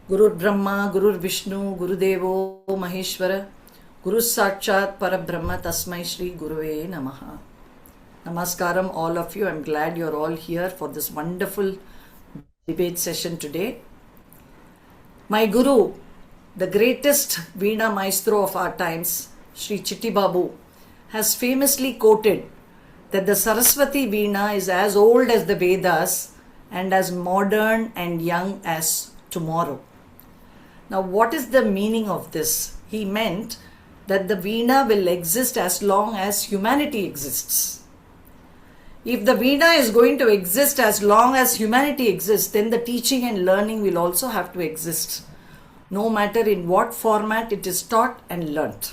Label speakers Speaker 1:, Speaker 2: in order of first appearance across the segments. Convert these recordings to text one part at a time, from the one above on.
Speaker 1: Gurur Brahma, Gurur Vishnu, Guru Devo Maheshwara, Guru Sakshat Parabrahma Tasmai Shri Guruve Namaha. Namaskaram, all of you. I'm glad you're all here for this wonderful debate session today. My Guru, the greatest Veena maestro of our times, Sri Chitti Babu, has famously quoted that the Saraswathi Veena is as old as the Vedas and as modern and young as tomorrow. Now, what is the meaning of this? He meant that the Veena will exist as long as humanity exists. If the Veena is going to exist as long as humanity exists, then the teaching and learning will also have to exist, no matter in what format it is taught and learnt.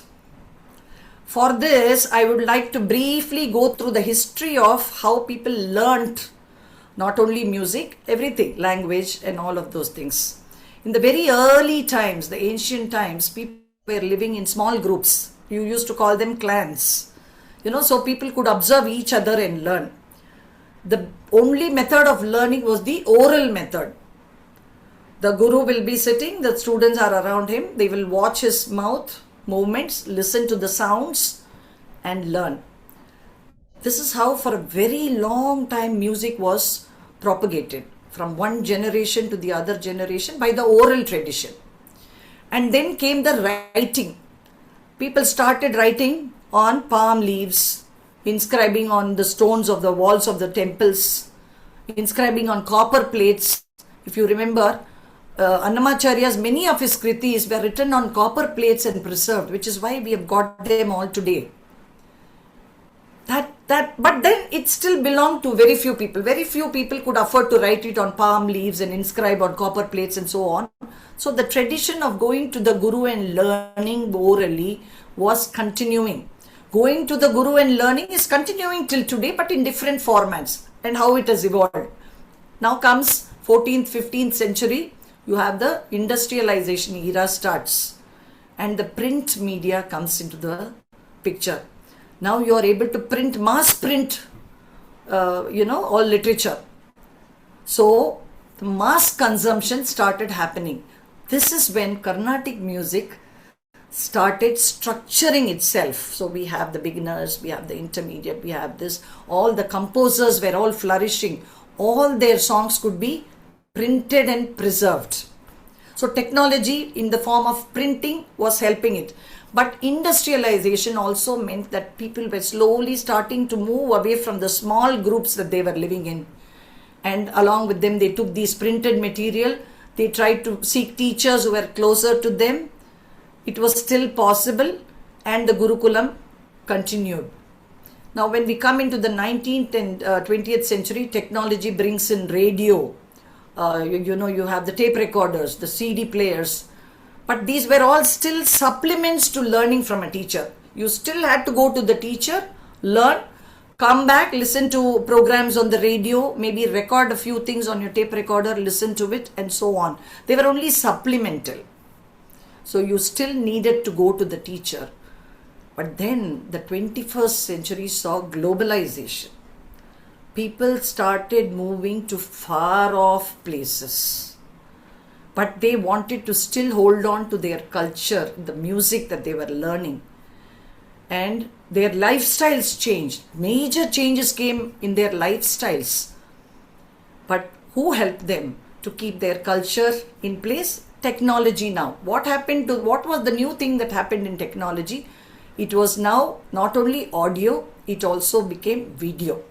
Speaker 1: For this, I would like to briefly go through the history of how people learnt not only music, everything, language and all of those things. In the very early times, the ancient times, people were living in small groups. You used to call them clans. So people could observe each other and learn. The only method of learning was the oral method. The guru will be sitting, the students are around him, they will watch his mouth movements, listen to the sounds and learn. This is how for a very long time music was propagated from one generation to the other generation by the oral tradition. And then came the writing. People started writing on palm leaves, inscribing on the stones of the walls of the temples, inscribing on copper plates. If you remember, Annamacharya's many of his kritis were written on copper plates and preserved, which is why we have got them all today. But then it still belonged to very few people. Very few people could afford to write it on palm leaves and inscribe on copper plates and so on. So the tradition of going to the Guru and learning orally was continuing. Going to the Guru and learning is continuing till today, but in different formats and how it has evolved. Now comes 14th, 15th century. You have the industrialization era starts and the print media comes into the picture. Now you are able to print, mass print, all literature. So the mass consumption started happening. This is when Carnatic music started structuring itself. So we have the beginners, we have the intermediate, we have this. All the composers were all flourishing. All their songs could be printed and preserved. So technology in the form of printing was helping it. But industrialization also meant that people were slowly starting to move away from the small groups that they were living in. And along with them, they took these printed material. They tried to seek teachers who were closer to them. It was still possible and the Gurukulam continued. Now when we come into the 19th and 20th century, technology brings in radio. You have the tape recorders, the CD players. But these were all still supplements to learning from a teacher. You still had to go to the teacher, learn, come back, listen to programs on the radio, maybe record a few things on your tape recorder, listen to it and so on. They were only supplemental. So you still needed to go to the teacher. But then the 21st century saw globalization. People started moving to far off places. But they wanted to still hold on to their culture, the music that they were learning. And their lifestyles changed. Major changes came in their lifestyles. But who helped them to keep their culture in place? Technology now. What was the new thing that happened in technology? It was now not only audio, it also became video.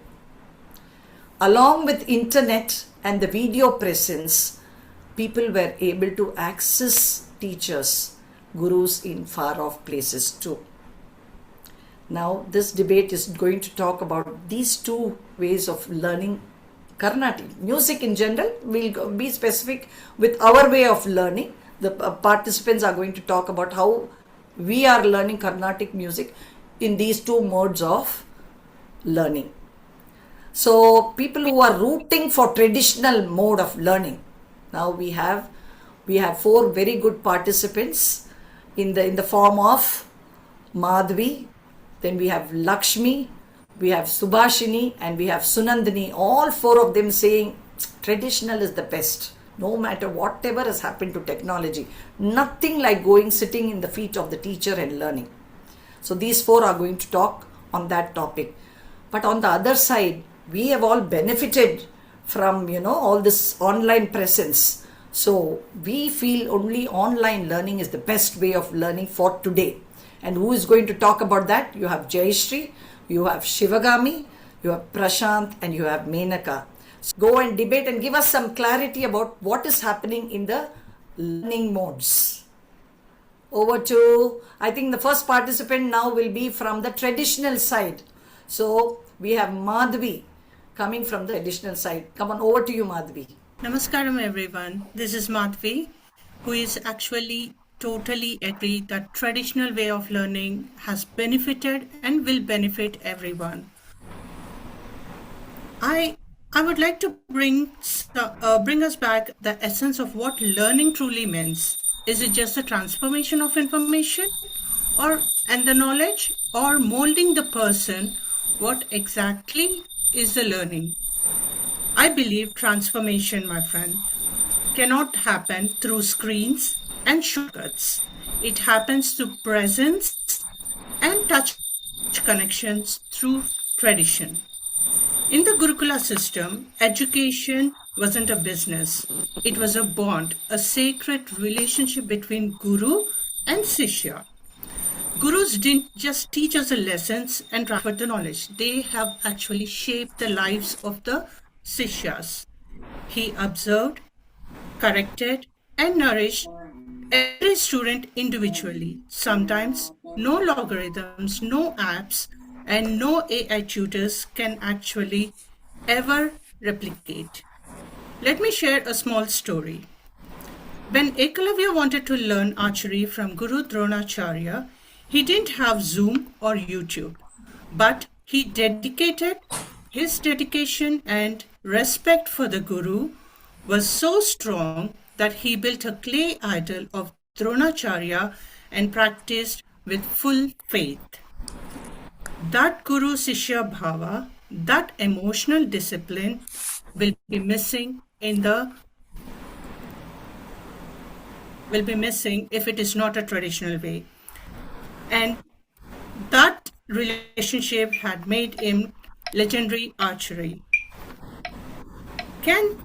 Speaker 1: Along with internet and the video presence, people were able to access teachers, gurus in far off places too. Now this debate is going to talk about these two ways of learning Carnatic. Music in general, we'll be specific with our way of learning. The participants are going to talk about how we are learning Carnatic music in these two modes of learning. So people who are rooting for traditional mode of learning. Now we have four very good participants in the form of Madhvi, then we have Lakshmi, we have Subhashini and we have Sunandini, all four of them saying traditional is the best. No matter whatever has happened to technology, nothing like going sitting in the feet of the teacher and learning. So these four are going to talk on that topic. But on the other side, we have all benefited from, all this online presence. So we feel only online learning is the best way of learning for today. And who is going to talk about that? You have Jayashree, you have Shivagami, you have Prashant, and you have Menaka. So go and debate and give us some clarity about what is happening in the learning modes. Over to, I think the first participant now will be from the traditional side. So we have Madhvi coming from the traditional side. Come on, over to you, Madhvi.
Speaker 2: Namaskaram everyone. This is Madhvi, who is actually totally agree that traditional way of learning has benefited and will benefit everyone. I would like to bring us back the essence of what learning truly means. Is it just the transformation of information and the knowledge, or molding the person? What exactly is the learning? I believe transformation, my friend, cannot happen through screens and shortcuts. It happens through presence and touch connections through tradition. In the Gurukula system, education wasn't a business. It was a bond, a sacred relationship between Guru and Sishya. Gurus didn't just teach us the lessons and transfer the knowledge. They have actually shaped the lives of the Sishyas. He observed, corrected, and nourished every student individually. Sometimes no logarithms, no apps, and no AI tutors can actually ever replicate. Let me share a small story. When Ekalavya wanted to learn archery from Guru Dronacharya, he didn't have Zoom or YouTube, but he dedicated his dedication and respect for the Guru was so strong that he built a clay idol of Dronacharya and practiced with full faith. That Guru Sishya Bhava, that emotional discipline will be missing if it is not a traditional way. And that relationship had made him legendary archery. Can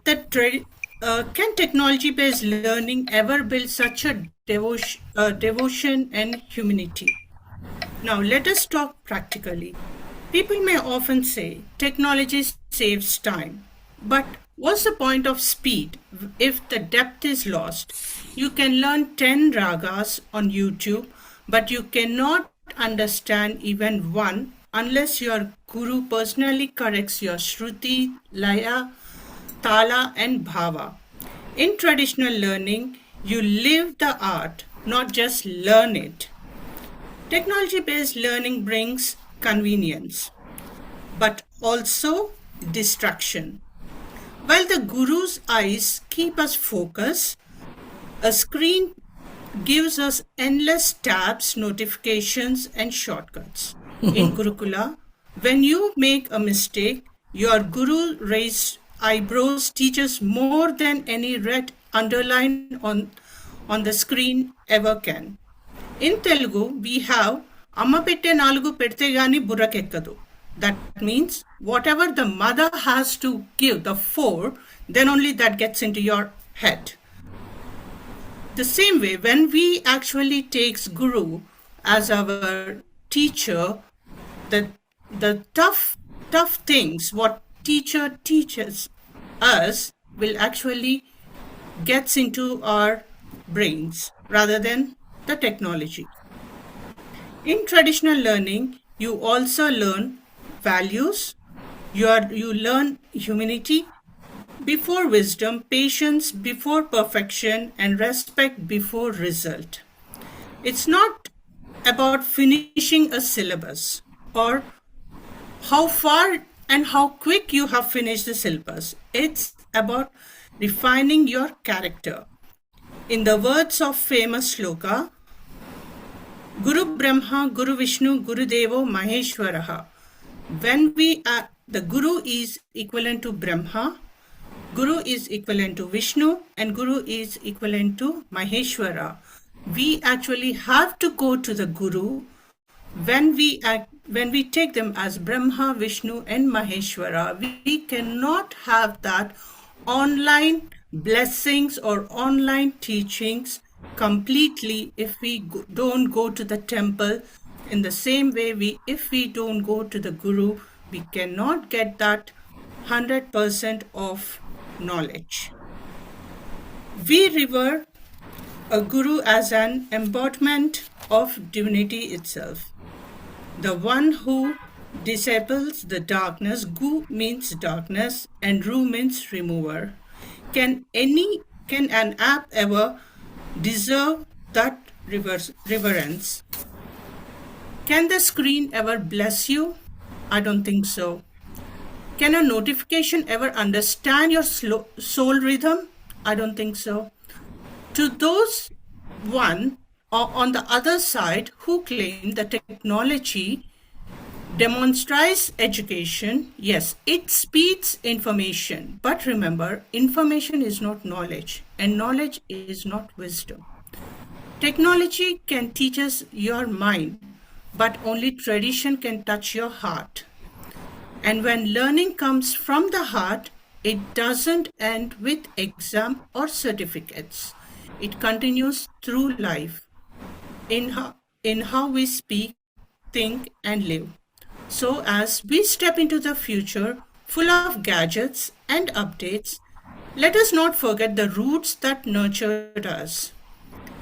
Speaker 2: technology-based learning ever build such a devotion and humanity? Now let us talk practically. People may often say technology saves time, but what's the point of speed if the depth is lost? You can learn 10 ragas on YouTube, but you cannot understand even one unless your guru personally corrects your shruti, laya, tala, and bhava. In traditional learning, you live the art, not just learn it. Technology-based learning brings convenience, but also distraction. While the guru's eyes keep us focused, a screen gives us endless tabs, notifications, and shortcuts. In Gurukula, when you make a mistake, your guru raised eyebrows teaches more than any red underline on the screen ever can. In Telugu, we have Amma pette nalugu pedte gani burrakekkadu. That means whatever the mother has to give, the 4, then only that gets into your head. The same way, when we actually takes Guru as our teacher, the tough things what teacher teaches us will actually gets into our brains rather than the technology. In traditional learning, you also learn values, you learn humanity before wisdom, patience before perfection, and respect before result. It's not about finishing a syllabus or how far and how quick you have finished the syllabus. It's about refining your character. In the words of famous sloka, Guru Brahma, Guru Vishnu, Guru Devo, Maheshwaraha. When the Guru is equivalent to Brahma, Guru is equivalent to Vishnu and Guru is equivalent to Maheshwara. We actually have to go to the Guru when we take them as Brahma, Vishnu, and Maheshwara. We cannot have that online blessings or online teachings completely if we don't go to the temple. In the same way, if we don't go to the Guru, we cannot get that 100% of knowledge. We revere a Guru as an embodiment of divinity itself. The one who disciples the darkness. Gu means darkness and Ru means remover. Can an app ever deserve that reverence? Can the screen ever bless you? I don't think so. Can a notification ever understand your soul rhythm? I don't think so. To those one on the other side who claim that technology demonstrates education, yes, it speeds information. But remember, information is not knowledge, and knowledge is not wisdom. Technology can teach us your mind, but only tradition can touch your heart. And when learning comes from the heart, it doesn't end with exam or certificates. It continues through life, in how we speak, think, and live. So as we step into the future full of gadgets and updates, let us not forget the roots that nurtured us.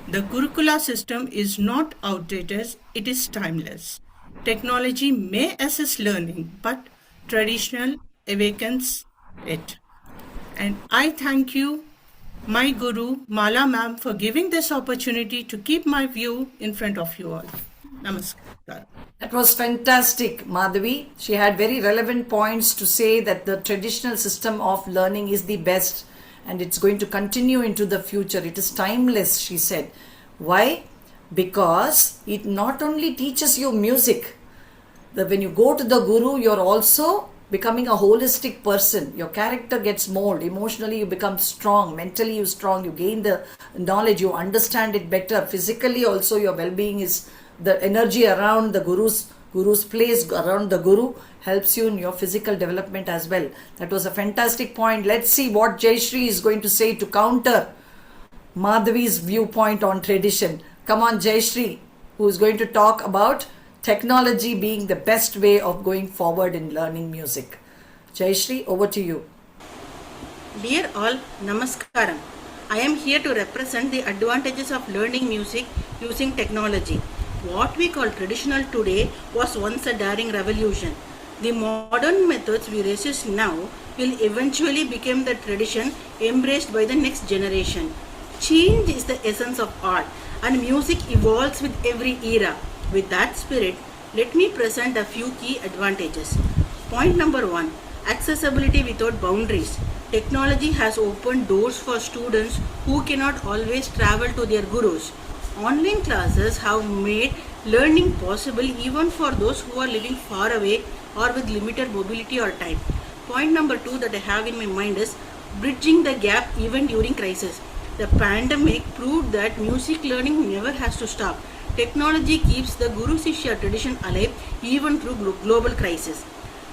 Speaker 2: The Gurukula system is not outdated, it is timeless. Technology may assist learning, but traditional awakens it. And I thank you, my Guru, Mala ma'am, for giving this opportunity to keep my view in front of you all. Namaskar.
Speaker 1: That was fantastic, Madhavi. She had very relevant points to say that the traditional system of learning is the best and it's going to continue into the future. It is timeless, she said. Why? Because it not only teaches you music, that when you go to the Guru, you're also becoming a holistic person. Your character gets molded. Emotionally, you become strong. Mentally, you're strong. You gain the knowledge. You understand it better. Physically, also, your well-being is the energy around the Guru's place around the Guru helps you in your physical development as well. That was a fantastic point. Let's see what Jayashree is going to say to counter Madhavi's viewpoint on tradition. Come on, Jayashree, who is going to talk about technology being the best way of going forward in learning music. Jayashree, over to you.
Speaker 3: Dear all, Namaskaram. I am here to represent the advantages of learning music using technology. What we call traditional today was once a daring revolution. The modern methods we resist now will eventually become the tradition embraced by the next generation. Change is the essence of art, and music evolves with every era. With that spirit, let me present a few key advantages. Point number 1. Accessibility without boundaries. Technology has opened doors for students who cannot always travel to their gurus. Online classes have made learning possible even for those who are living far away or with limited mobility or time. Point number 2 that I have in my mind is bridging the gap even during crisis. The pandemic proved that music learning never has to stop. Technology keeps the Guru Sishya tradition alive even through global crisis.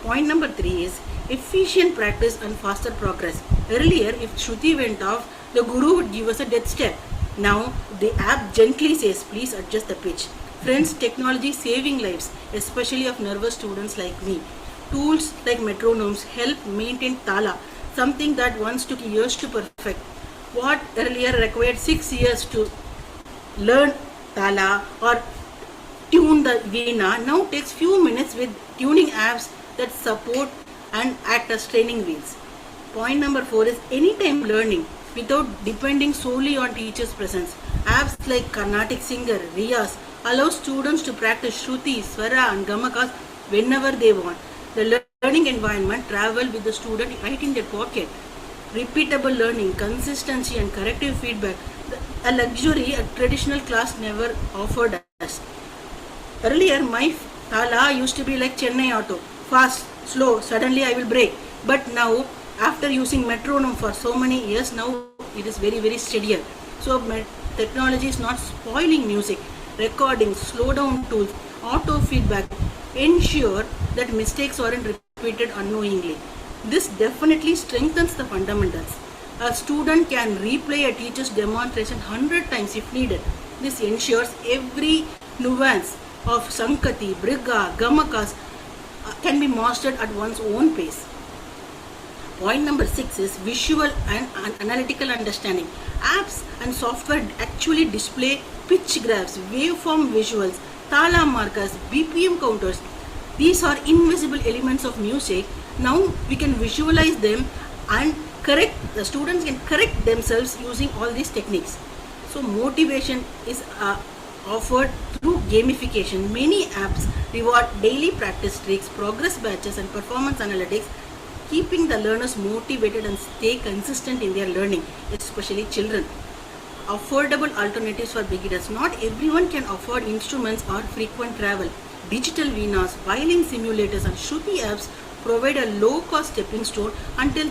Speaker 3: Point number 3 is efficient practice and faster progress. Earlier, if Shruti went off, the Guru would give us a death step. Now, the app gently says, please adjust the pitch. Friends, technology is saving lives, especially of nervous students like me. Tools like metronomes help maintain tala, something that once took years to perfect. What earlier required 6 years to learn tala or tune the veena now takes few minutes with tuning apps that support and act as training wheels. Point number 4 is anytime learning without depending solely on teacher's presence. Apps like Carnatic Singer, Riyas allow students to practice Shruti, Swara and Gamakas whenever they want. The learning environment travel with the student right in their pocket. Repeatable learning, consistency and corrective feedback, a luxury a traditional class never offered us. Earlier, my tala used to be like Chennai auto, fast, slow, suddenly I will break. But now, After using metronome for so many years, now it is very, very steadier. So technology is not spoiling music. Recording, slow down tools, auto feedback ensure that mistakes aren't repeated unknowingly. This definitely strengthens the fundamentals. A student can replay a teacher's demonstration 100 times if needed. This ensures every nuance of Sankati, Briga, Gamakas can be mastered at one's own pace. Point number 6 is visual and analytical understanding. Apps and software actually display pitch graphs, waveform visuals, thala markers, BPM counters. These are invisible elements of music. Now we can visualize them and the students can correct themselves using all these techniques. So motivation is offered through gamification. Many apps reward daily practice tricks, progress batches and performance analytics, keeping the learners motivated and stay consistent in their learning, especially children. Affordable alternatives for beginners. Not everyone can afford instruments or frequent travel. Digital Veenas, violin simulators and Shruti apps provide a low-cost stepping stone until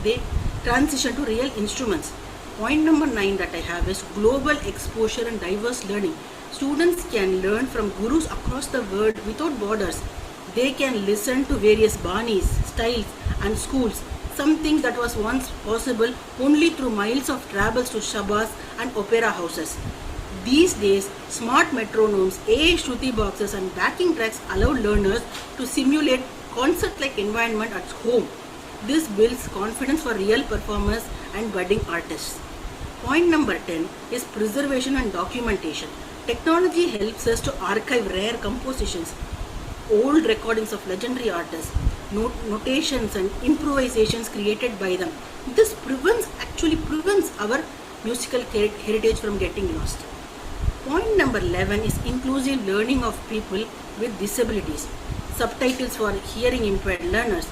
Speaker 3: they transition to real instruments. Point number 9 that I have is global exposure and diverse learning. Students can learn from gurus across the world without borders. They can listen to various banis, styles and schools, something that was once possible only through miles of travels to Shabas and opera houses. These days, smart metronomes, AI Shruti boxes and backing tracks allow learners to simulate concert-like environment at home. This builds confidence for real performers and budding artists. Point number 10 is preservation and documentation. Technology helps us to archive rare compositions, old recordings of legendary artists, notations and improvisations created by them. This actually prevents our musical heritage from getting lost. Point number 11 is inclusive learning of people with disabilities. Subtitles for hearing impaired learners,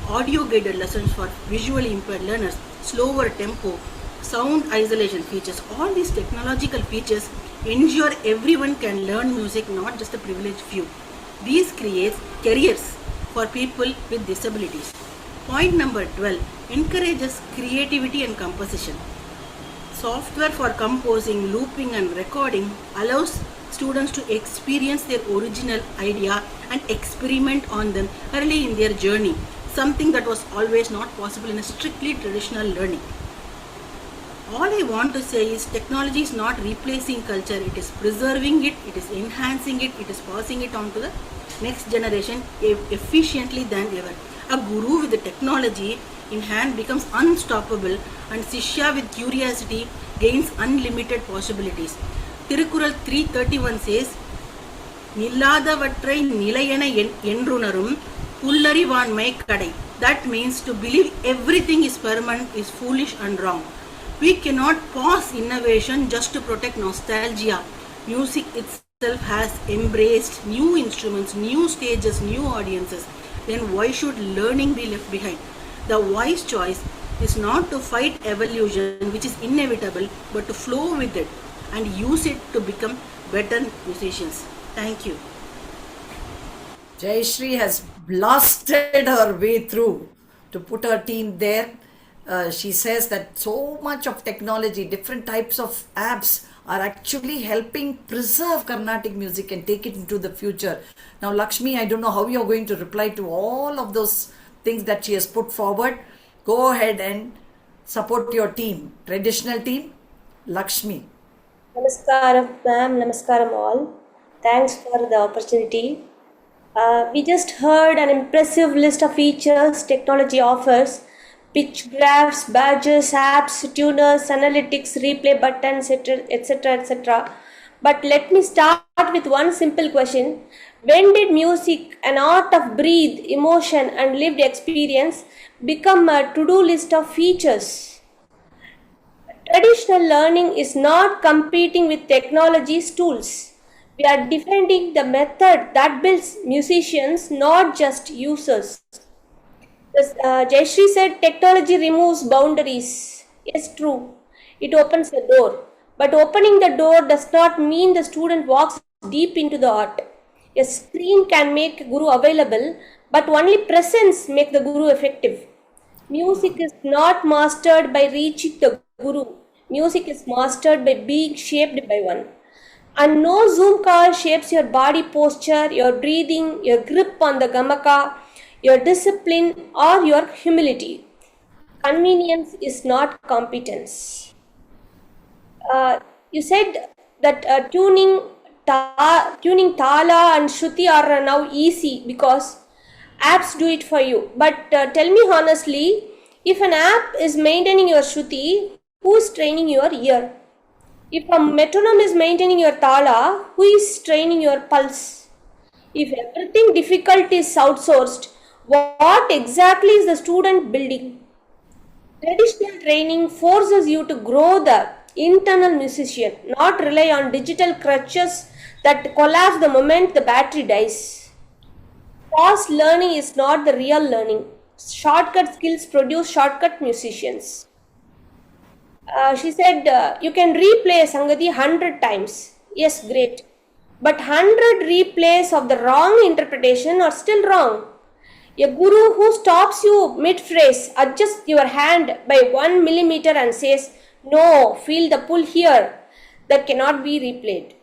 Speaker 3: audio guided lessons for visually impaired learners, slower tempo, sound isolation features. All these technological features ensure everyone can learn music, not just a privileged few. These create careers for people with disabilities. Point number 12 encourages creativity and composition. Software for composing, looping and recording allows students to experience their original idea and experiment on them early in their journey, something that was always not possible in a strictly traditional learning. All I want to say is technology is not replacing culture, it is preserving it, it is enhancing it, it is passing it on to the next generation efficiently than ever. A guru with the technology in hand becomes unstoppable and Sishya with curiosity gains unlimited possibilities. Tirukural 3:31 says, நில்லாதவற்றை நிலையென என்றுணரும் புல்லறிவாண்மை கடை. That means to believe everything is permanent is foolish and wrong. We cannot pause innovation just to protect nostalgia. Music itself has embraced new instruments, new stages, new audiences. Then why should learning be left behind? The wise choice is not to fight evolution, which is inevitable, but to flow with it and use it to become better musicians. Thank you.
Speaker 1: Jayashree has blasted her way through to put her team there. She says that so much of technology, different types of apps are actually helping preserve Carnatic music and take it into the future. Now, Lakshmi, I don't know how you're going to reply to all of those things that she has put forward. Go ahead and support your team, traditional team. Lakshmi.
Speaker 4: Namaskaram, ma'am. Namaskaram, all. Thanks for the opportunity. We just heard an impressive list of features technology offers: pitch graphs, badges, apps, tuners, analytics, replay buttons, etc., etc. But let me start with one simple question. When did music, an art of breathe, emotion and lived experience, become a to-do list of features? Traditional learning is not competing with technology's tools. We are defending the method that builds musicians, not just users. Jayashree said technology removes boundaries. Yes, true. It opens the door. But opening the door does not mean the student walks deep into the art. A screen can make guru available, but only presence make the guru effective. Music is not mastered by reaching the guru. Music is mastered by being shaped by one. And no Zoom call shapes your body posture, your breathing, your grip on the gamaka, your discipline, or your humility. Convenience is not competence. You said that tuning tala and shruti are now easy because apps do it for you. But tell me honestly, if an app is maintaining your shruti, who is training your ear? If a metronome is maintaining your tala, who is training your pulse? If everything difficult is outsourced, what exactly is the student building? Traditional training forces you to grow the internal musician, not rely on digital crutches that collapse the moment the battery dies. Fast learning is not the real learning. Shortcut skills produce shortcut musicians. She said, you can replay a Sangati 100 times. Yes, great. But 100 replays of the wrong interpretation are still wrong. A guru who stops you mid-phrase, adjusts your hand by 1 millimeter and says, no, feel the pull here, that cannot be replayed.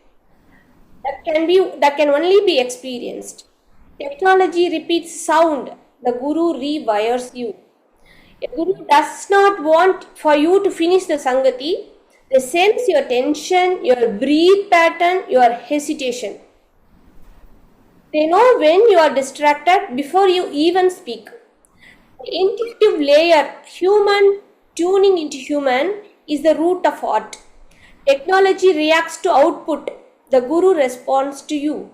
Speaker 4: That can only be experienced. Technology repeats sound. The guru rewires you. A guru does not want for you to finish the Sangati. They sense your tension, your breath pattern, your hesitation. They know when you are distracted before you even speak. The intuitive layer, human tuning into human, is the root of art. Technology reacts to output. The guru responds to you.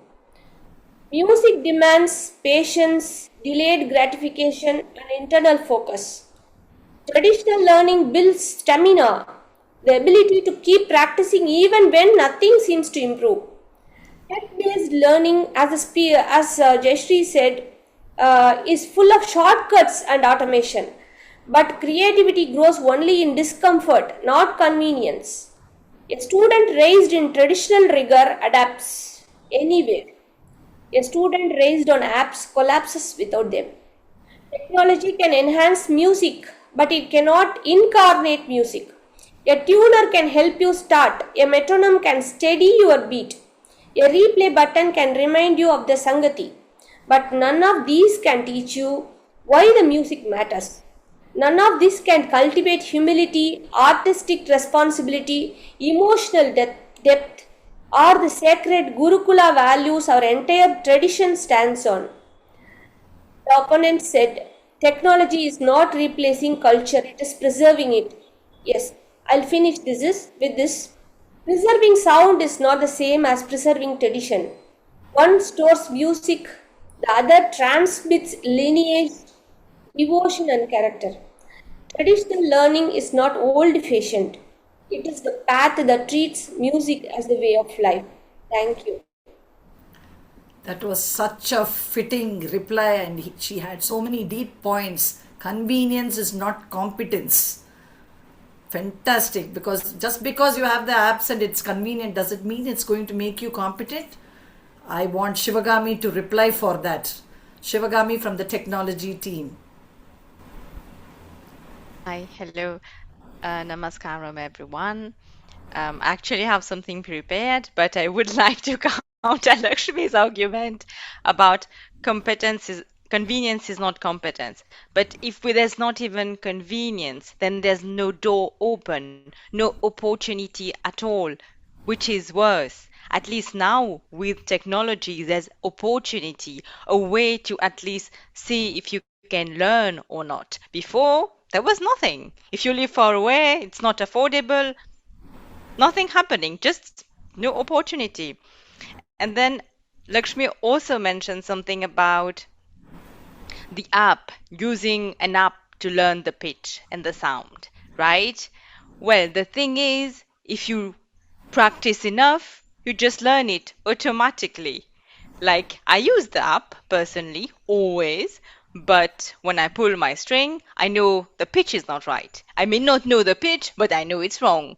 Speaker 4: Music demands patience, delayed gratification, and internal focus. Traditional learning builds stamina, the ability to keep practicing even when nothing seems to improve. Tech-based learning, as Jayashree said, is full of shortcuts and automation. But creativity grows only in discomfort, not convenience. A student raised in traditional rigor adapts anywhere. A student raised on apps collapses without them. Technology can enhance music, but it cannot incarnate music. A tuner can help you start. A metronome can steady your beat. A replay button can remind you of the Sangati. But none of these can teach you why the music matters. None of this can cultivate humility, artistic responsibility, emotional depth, or the sacred Gurukula values our entire tradition stands on. The opponent said, technology is not replacing culture, it is preserving it. Yes, I'll finish with this. Preserving sound is not the same as preserving tradition. One stores music, the other transmits lineage, devotion, and character. Traditional learning is not old-fashioned. It is the path that treats music as the way of life. Thank you.
Speaker 1: That was such a fitting reply, and she had so many deep points. Convenience is not competence. Fantastic, because just because you have the apps and it's convenient, does it mean it's going to make you competent? I want Shivagami to reply for that. Shivagami from the technology team.
Speaker 5: Hi, hello, namaskaram everyone. I actually have something prepared, but I would like to counter Lakshmi's argument about convenience is not competence. But if there's not even convenience, then there's no door open, no opportunity at all, which is worse. At least now with technology, there's opportunity, a way to at least see if you can learn or not. Before, there was nothing. If you live far away, it's not affordable, nothing happening, just no opportunity. And then Lakshmi also mentioned something about the app, using an app to learn the pitch and the sound, right? Well, the thing is, if you practice enough, you just learn it automatically. Like, I use the app personally, always, but when I pull my string, I know the pitch is not right. I may not know the pitch, but I know it's wrong.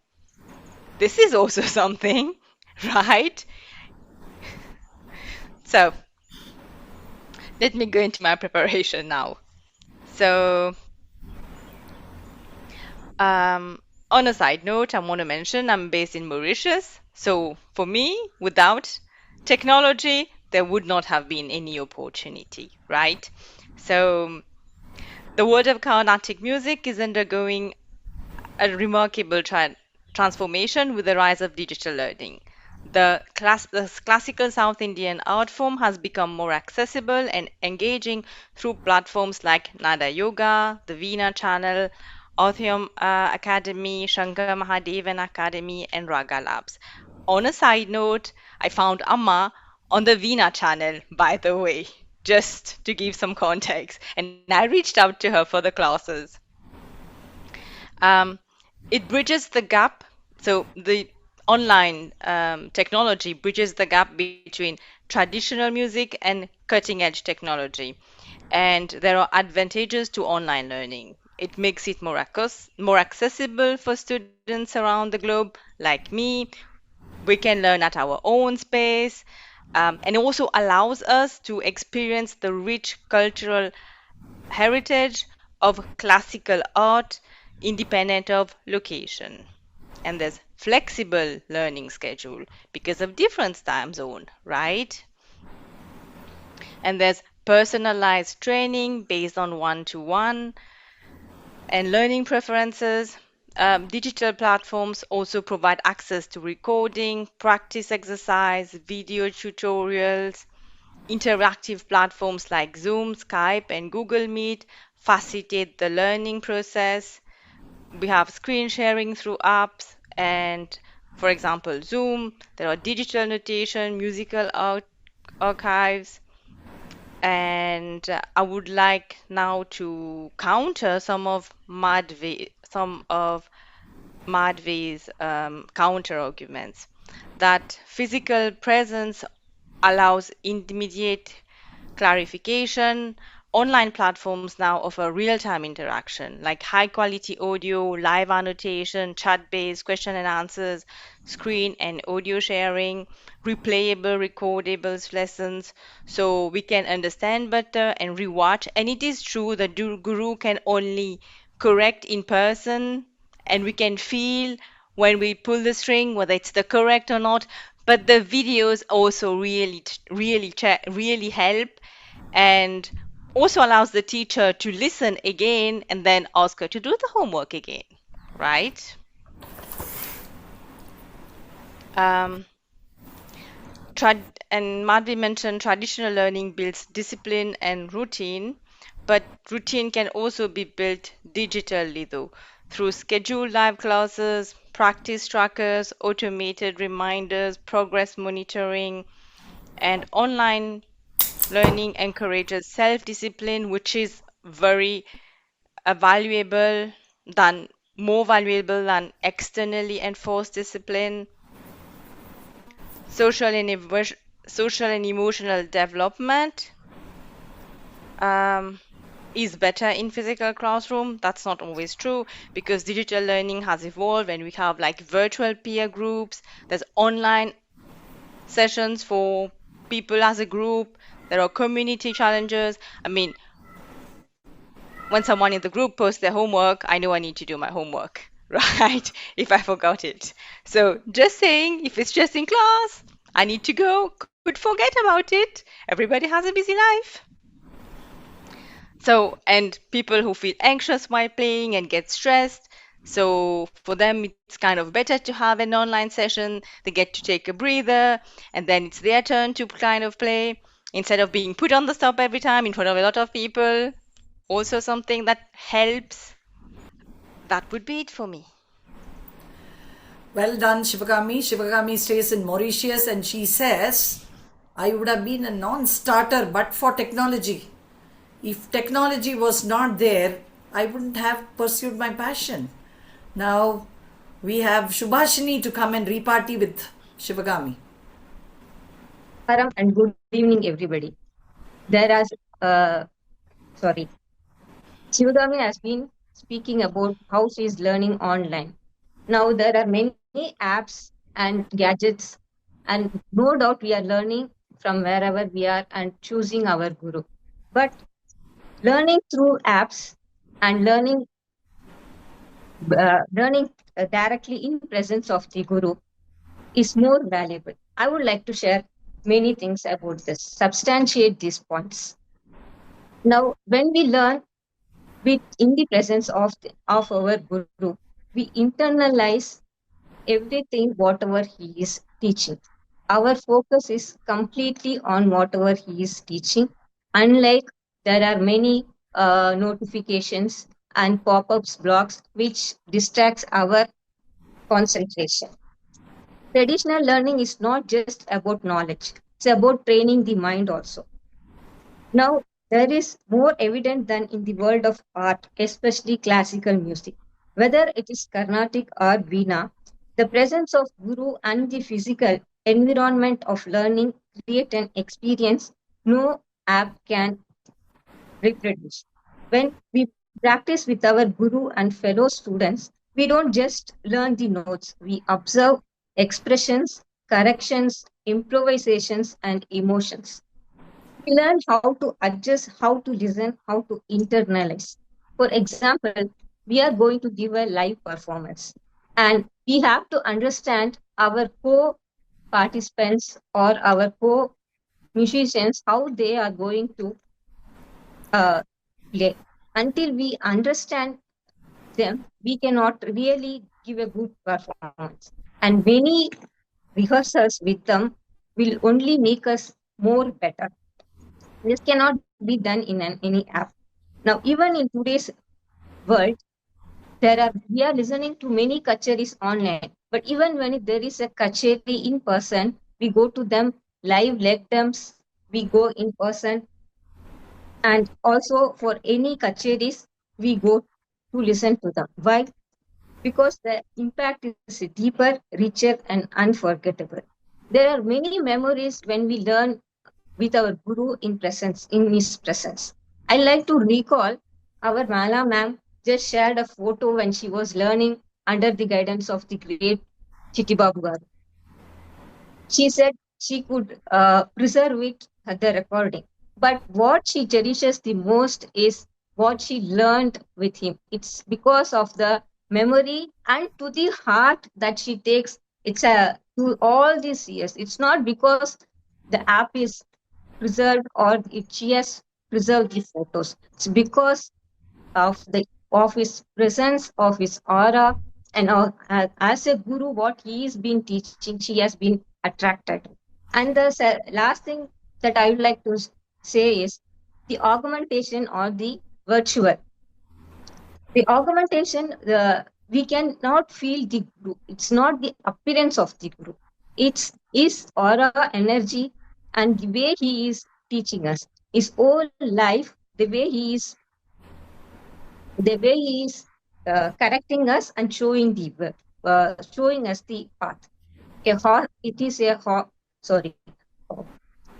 Speaker 5: This is also something, right? So, let me go into my preparation now. So, On a side note, I want to mention I'm based in Mauritius. So for me, without technology, there would not have been any opportunity, right? So the world of Carnatic music is undergoing a remarkable transformation with the rise of digital learning. The classical South Indian art form has become more accessible and engaging through platforms like Nada Yoga, the Veena channel, Orpheum Academy, Shankar Mahadevan Academy, and Raga Labs. On a side note, I found Amma on the Veena channel, by the way, just to give some context, and I reached out to her for the classes. Um, it bridges the gap. So the online technology bridges the gap between traditional music and cutting edge technology. And there are advantages to online learning. It makes it more accessible for students around the globe, like me. We can learn at our own space. And it also allows us to experience the rich cultural heritage of classical art independent of location. And there's flexible learning schedule because of different time zone, right? And there's personalized training based on one-to-one and learning preferences. Digital platforms also provide access to recording, practice exercise, video tutorials. Interactive platforms like Zoom, Skype, and Google Meet facilitate the learning process. We have screen sharing through apps, and for example, Zoom, there are digital notation, musical archives, and I would like now to counter some of Madhvi's counter arguments that physical presence allows immediate clarification. Online platforms now offer real-time interaction, like high-quality audio, live annotation, chat-based question and answers, screen and audio sharing, replayable, recordable lessons, so we can understand better and rewatch. And it is true that guru can only correct in person, and we can feel when we pull the string whether it's the correct or not. But the videos also really help, and also allows the teacher to listen again and then ask her to do the homework again, right? And Madhvi mentioned traditional learning builds discipline and routine, but routine can also be built digitally though, through scheduled live classes, practice trackers, automated reminders, progress monitoring, and online learning encourages self-discipline, which is very valuable than more valuable than externally enforced discipline. Social and emotional development is better in physical classroom. That's not always true because digital learning has evolved and we have like virtual peer groups. There's online sessions for people as a group. There are community challenges. I mean, when someone in the group posts their homework, I know I need to do my homework, right? If I forgot it. So just saying, if it's just in class, I need to go, could forget about it. Everybody has a busy life. So, and people who feel anxious while playing and get stressed. So for them, it's kind of better to have an online session. They get to take a breather, and then it's their turn to kind of play instead of being put on the stop every time in front of a lot of people. Also something that helps. That would be it for me.
Speaker 1: Well done, Shivagami. Shivagami stays in Mauritius and she says, I would have been a non-starter but for technology. If technology was not there, I wouldn't have pursued my passion. Now we have Shubhashini to come and reparty with Shivagami.
Speaker 6: And good evening, everybody. Shivagami has been speaking about how she is learning online. Now there are many apps and gadgets, and no doubt we are learning from wherever we are and choosing our guru. But learning through apps and learning learning directly in presence of the guru is more valuable. I would like to share many things about this, substantiate these points. Now, when we learn with in the presence of our guru, we internalize everything whatever he is teaching. Our focus is completely on whatever he is teaching, unlike there are many notifications and pop-ups blocks which distracts our concentration. Traditional learning is not just about knowledge, it's about training the mind also. Now, there is more evident than in the world of art, especially classical music. Whether it is Carnatic or Veena, the presence of Guru and the physical environment of learning create an experience no app can reproduce. When we practice with our Guru and fellow students, we don't just learn the notes, we observe expressions, corrections, improvisations, and emotions. We learn how to adjust, how to listen, how to internalize. For example, we are going to give a live performance and we have to understand our co participants or our co musicians, how they are going to uh, play. Until we understand them, we cannot really give a good performance. And many rehearsals with them will only make us more better. This cannot be done in any app. Now, even in today's world, we are listening to many kacheris online. But even when there is a kacheri in person, we go to them live lectums, we go in person, and also for any kacheris, we go to listen to them. Why? Because the impact is deeper, richer, and unforgettable. There are many memories when we learn with our guru in his presence. I like to recall our Mala ma'am just shared a photo when she was learning under the guidance of the great Chittibabu Garu. She said she could preserve it at the recording. But what she cherishes the most is what she learned with him. It's because of the memory and to the heart that she takes. It's a to all these years. It's not because the app is preserved or if she has preserved the photos. It's because of his presence, of his aura, and as a guru, what he has been teaching, she has been attracted. And the last thing that I would like to say is the augmentation or the virtual. The augmentation, we cannot feel the guru. It's not the appearance of the guru. It's his aura, energy, and the way he is teaching us. His whole life, the way he is correcting us and showing us the path. It is sorry,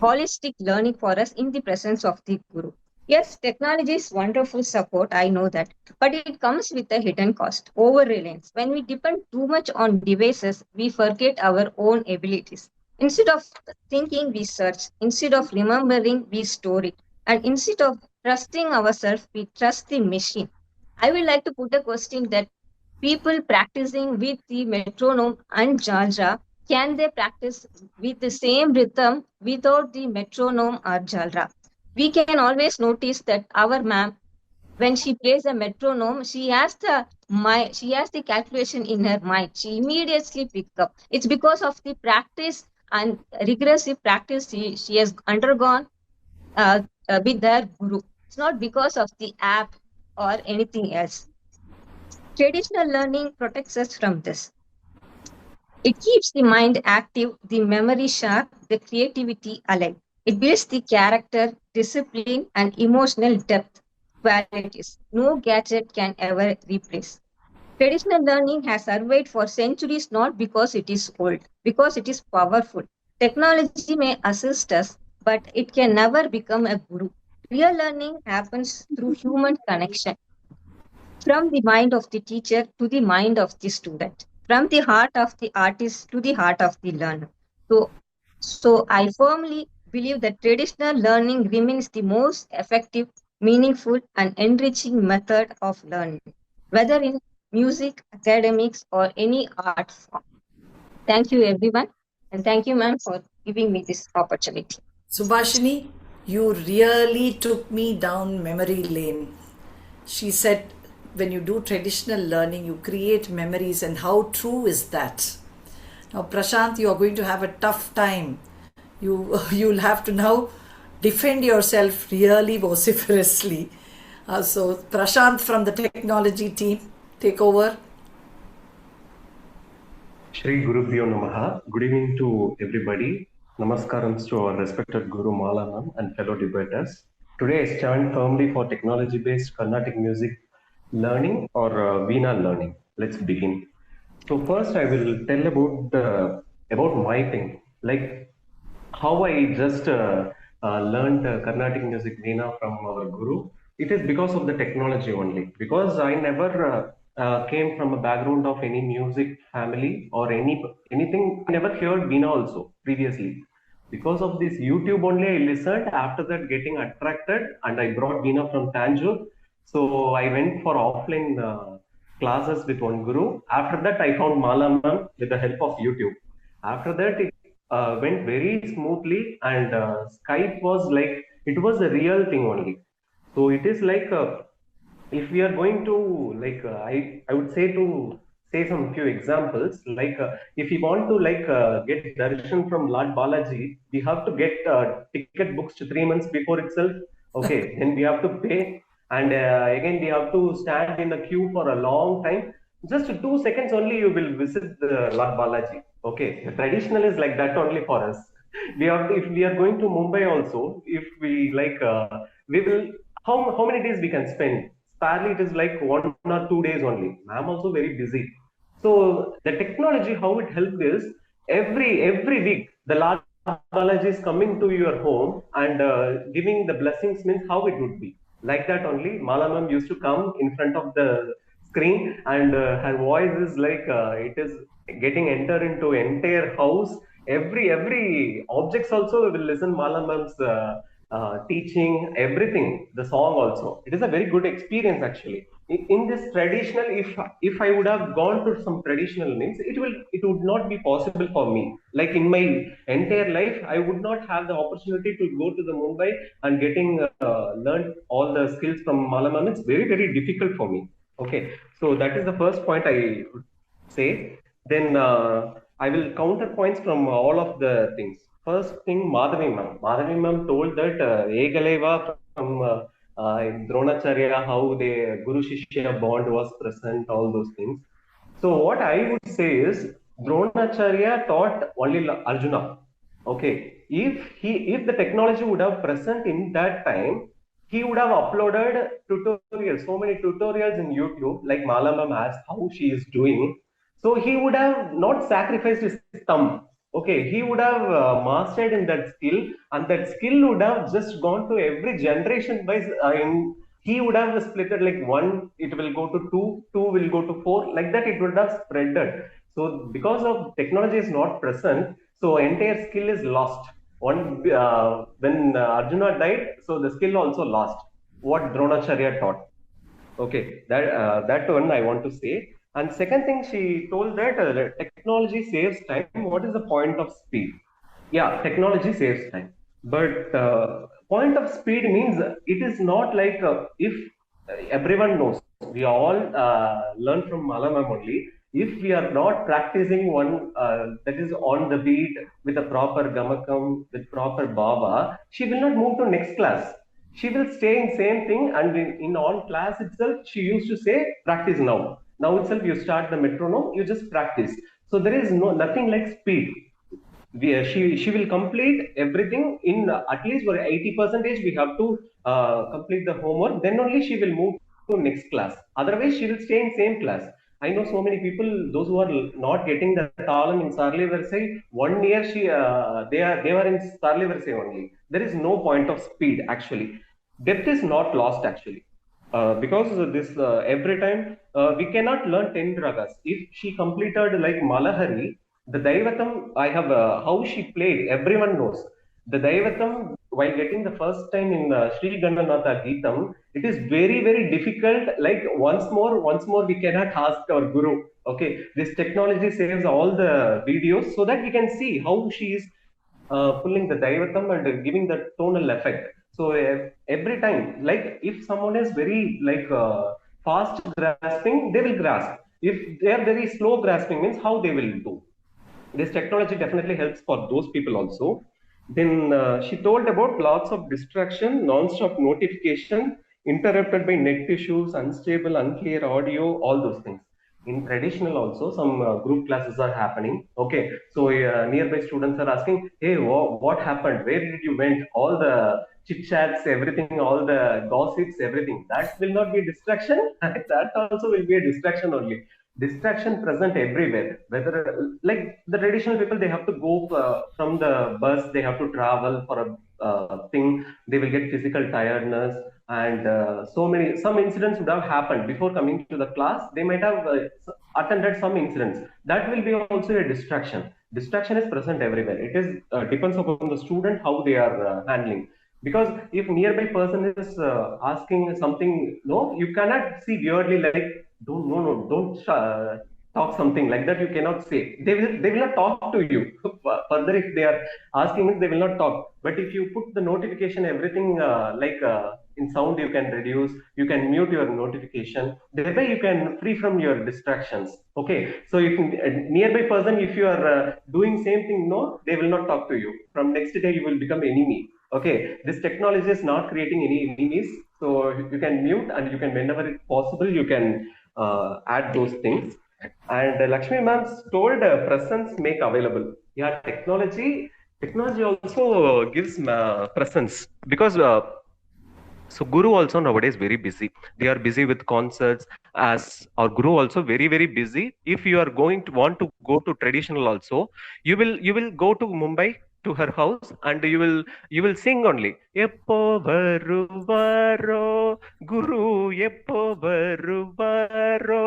Speaker 6: holistic learning for us in the presence of the guru. Yes, technology is wonderful support, I know that, but it comes with a hidden cost, over reliance. When we depend too much on devices, we forget our own abilities. Instead of thinking, we search. Instead of remembering, we store it. And instead of trusting ourselves, we trust the machine. I would like to put a question that people practicing with the metronome and jalra, can they practice with the same rhythm without the metronome or jalra? We can always notice that our ma'am, when she plays a metronome, she has the calculation in her mind. She immediately pick up. It's because of the practice and regressive practice she has undergone with their guru. It's not because of the app or anything else. Traditional learning protects us from this. It keeps the mind active, the memory sharp, the creativity alive. It builds the character, discipline, and emotional depth qualities no gadget can ever replace. Traditional learning has survived for centuries not because it is old, because it is powerful. Technology may assist us, but it can never become a guru. Real learning happens through human connection, from the mind of the teacher to the mind of the student, from the heart of the artist to the heart of the learner. So, so I firmly believe that traditional learning remains the most effective, meaningful, and enriching method of learning. Whether in music, academics, or any art form. Thank you, everyone. And thank you, ma'am, for giving me this opportunity.
Speaker 1: Subhashini, you really took me down memory lane. She said, when you do traditional learning, you create memories, and how true is that? Now, Prashant, you are going to have a tough time. You'll have to now defend yourself really vociferously. So, Prashant from the technology team, take over.
Speaker 7: Shri Gurubhyo Namaha. Good evening to everybody. Namaskarams to our respected Guru Malanam and fellow debaters. Today I stand firmly for technology-based Carnatic music learning or Veena learning. Let's begin. So first I will tell about my thing, like how I just learned Carnatic music Veena from our Guru. It is because of the technology only. Because I never came from a background of any music family or anything. I never heard Veena also previously. Because of this YouTube only, I listened. After that, getting attracted, and I brought Veena from Tanjore. So I went for offline classes with one guru. After that, I found Malamam with the help of YouTube. After that, it went very smoothly, and Skype was like it was a real thing only. So it is like if we are going to like I would say to say some few examples, like if you want to like get darshan from Lord Balaji, we have to get ticket books to 3 months before itself. Okay, then we have to pay, and again we have to stand in a queue for a long time. Just 2 seconds only you will visit the Lord Balaji. Okay, the traditional is like that only for us. We have to, if we are going to Mumbai also, if we like we will, how many days we can spend? Sparely it is like 1 or 2 days only. I'm also very busy. So the technology, how it helped is every week the Lord Balaji is coming to your home and giving the blessings, means how it would be. Like that only, Malamam used to come in front of the screen, and her voice is like it is getting enter into entire house. Every objects also will listen Malamam's teaching, everything, the song also. It is a very good experience actually. In this traditional, if I would have gone to some traditional means, it would not be possible for me. Like in my entire life, I would not have the opportunity to go to the Mumbai and getting learned all the skills from Malamam. It's very difficult for me. Okay, so that is the first point I would say. Then I will counter points from all of the things. First thing, Madhavi ma'am. Madhavi ma'am told that Egaleva from in Dronacharya, how the Guru Shishya bond was present, all those things. So what I would say is Dronacharya taught only Arjuna. Okay, if the technology would have present in that time, he would have uploaded tutorials, so many tutorials in YouTube, like Malamam asked how she is doing. So he would have not sacrificed his thumb. Okay, he would have mastered in that skill, and that skill would have just gone to every generation by he would have split it like one, it will go to two, two will go to four, like that it would have spreaded. So because of technology is not present, so entire skill is lost. One when Arjuna died, so the skill also lost. What Dronacharya taught. Okay, that one I want to say. And second thing, she told that technology saves time. What is the point of speed? Yeah, technology saves time, but point of speed means it is not like if everyone knows. We all learn from Malamam only. If we are not practicing one that is on the beat with a proper gamakam, with proper baba, she will not move to next class. She will stay in same thing, and in on class itself, she used to say, practice now. Now itself, you start the metronome, you just practice. So there is nothing like speed. She will complete everything in at least for 80 percentage. We have to complete the homework, then only she will move to next class. Otherwise she will stay in same class. I know so many people, those who are not getting the talam in Sarli Versai, 1 year they were in Sarli Versai only. There is no point of speed actually. Depth is not lost actually. Because this every time we cannot learn 10 ragas. If she completed like Malahari, the Daivatam, I have how she played, everyone knows. The Daivatam, while getting the first time in Sri Gananatha Geetam, it is very very difficult. Like once more we cannot ask our guru. Okay, this technology saves all the videos so that we can see how she is pulling the Daivatam and giving the tonal effect. So every time, like if someone is very like fast grasping, they will grasp. If they are very slow grasping, means how they will do. This technology definitely helps for those people also. Then she told about lots of distraction, non-stop notification, interrupted by net issues, unstable, unclear audio, all those things. In traditional also, some group classes are happening. Okay, so nearby students are asking, "Hey, what happened? Where did you went? All the chit chats, everything, all the gossips, everything. That will not be a distraction. That also will be a distraction only. Distraction present everywhere. Whether like the traditional people, they have to go from the bus, they have to travel for a thing. They will get physical tiredness, and some incidents would have happened before coming to the class. They might have attended some incidents. That will be also a distraction. Distraction is present everywhere. It is depends upon the student how they are handling. Because if nearby person is asking something, no, you cannot see weirdly like, don't, no, no, don't talk something like that. You cannot say. They will not talk to you. Further, if they are asking it, they will not talk. But if you put the notification, everything in sound, you can reduce. You can mute your notification. Thereby, you can free from your distractions. Okay. So if nearby person, if you are doing same thing, no, they will not talk to you. From next day, you will become enemy. Okay, this technology is not creating any enemies, so you can mute, and you can, whenever it's possible, you can add those things. And Lakshmi ma'am told presence make available. Yeah, technology also gives presence, because so guru also nowadays very busy. They are busy with concerts. As our guru also very very busy. If you are going to want to go to traditional also, you will go to Mumbai to her house, and you will sing only. Eppo varuvaro guru, eppo varuvaro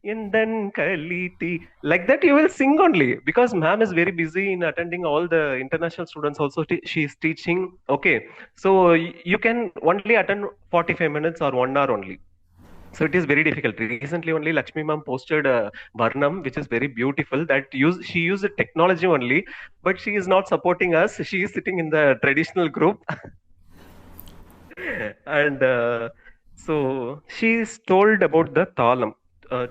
Speaker 7: endan kaliti. Like that you will sing only, because ma'am is very busy in attending all the international students also. She is teaching. Okay, so you can only attend 45 minutes or 1 hour only. So it is very difficult. Recently only Lakshmi ma'am posted Varnam, which is very beautiful. She used the technology only, but she is not supporting us. She is sitting in the traditional group. And so she is told about the talam,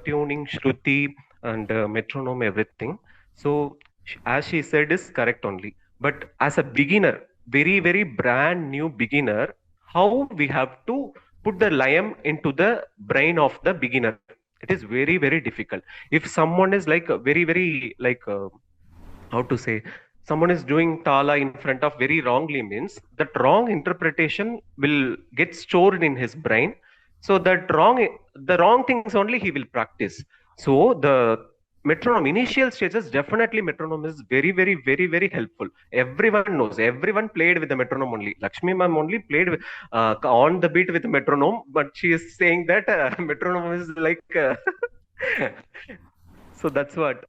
Speaker 7: tuning, shruti, and metronome, everything. So as she said is correct only. But as a beginner, very very brand new beginner, how we have to put the lime into the brain of the beginner? It is very very difficult. If someone is like very very like how to say, someone is doing tala in front of very wrongly, means that wrong interpretation will get stored in his brain. So that the wrong things only he will practice. So the metronome initial stages, definitely metronome is very very very very helpful. Everyone knows, everyone played with the metronome only. Lakshmi ma'am only played with, on the beat with the metronome, but she is saying that metronome is like so that's what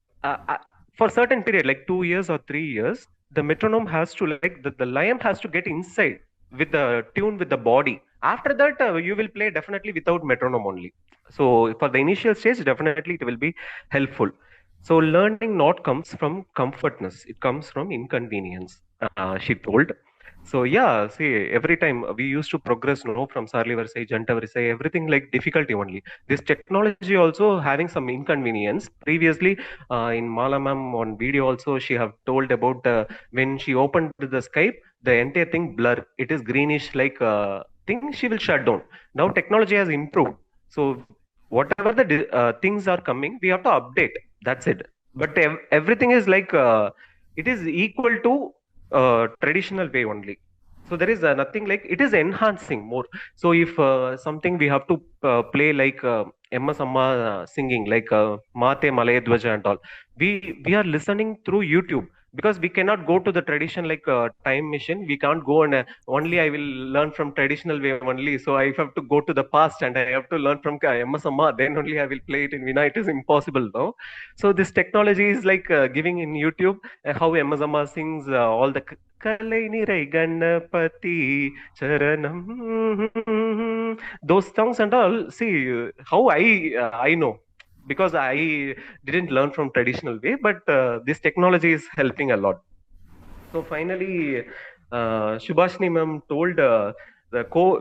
Speaker 7: for certain period, like 2 years or 3 years, the metronome has to, like the lime has to get inside with the tune with the body. After that, you will play definitely without metronome only. So for the initial stage, definitely it will be helpful. So learning not comes from comfortness; it comes from inconvenience. She told. So yeah, see, every time we used to progress, from Sarli Varisai, Janta Varisai, everything like difficulty only. This technology also having some inconvenience. Previously, in Mala ma'am on video also, she have told about when she opened the Skype, the entire thing blur. It is greenish like thing. She will shut down. Now technology has improved. So whatever the things are coming, we have to update. That's it. But everything is like it is equal to traditional way only. So there is nothing like, it is enhancing more. So if something we have to play like Emma Amma singing like Mate Malaya Dwaja and all, we are listening through YouTube. because we cannot go to the tradition like time machine. We can't go and only I will learn from traditional way only. So I have to go to the past and I have to learn from MS Amma. Then only I will play it in Veena. It is impossible now. So this technology is like giving in YouTube how MS Amma sings all the Kalai Nirai Ganapati Charanam. Those songs and all. See how I know, because I didn't learn from traditional way, but this technology is helping a lot. So finally, Shubhashni ma'am told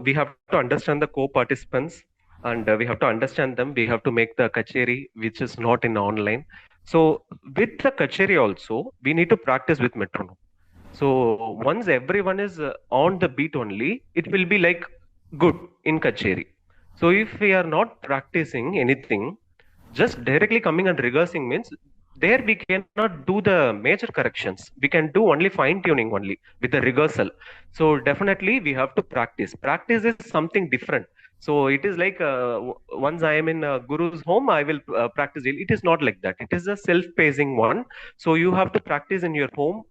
Speaker 7: we have to understand the co-participants, and we have to understand them. We have to make the kacheri, which is not in online. So with the kacheri also, we need to practice with metronome. So once everyone is on the beat only, it will be like good in kacheri. So if we are not practicing anything, just directly coming and rehearsing means there we cannot do the major corrections. We can do only fine tuning only with the rehearsal. So definitely we have to practice. Practice is something different. So it is like once I am in Guru's home, I will practice. It is not like that. It is a self-pacing one. So you have to practice in your home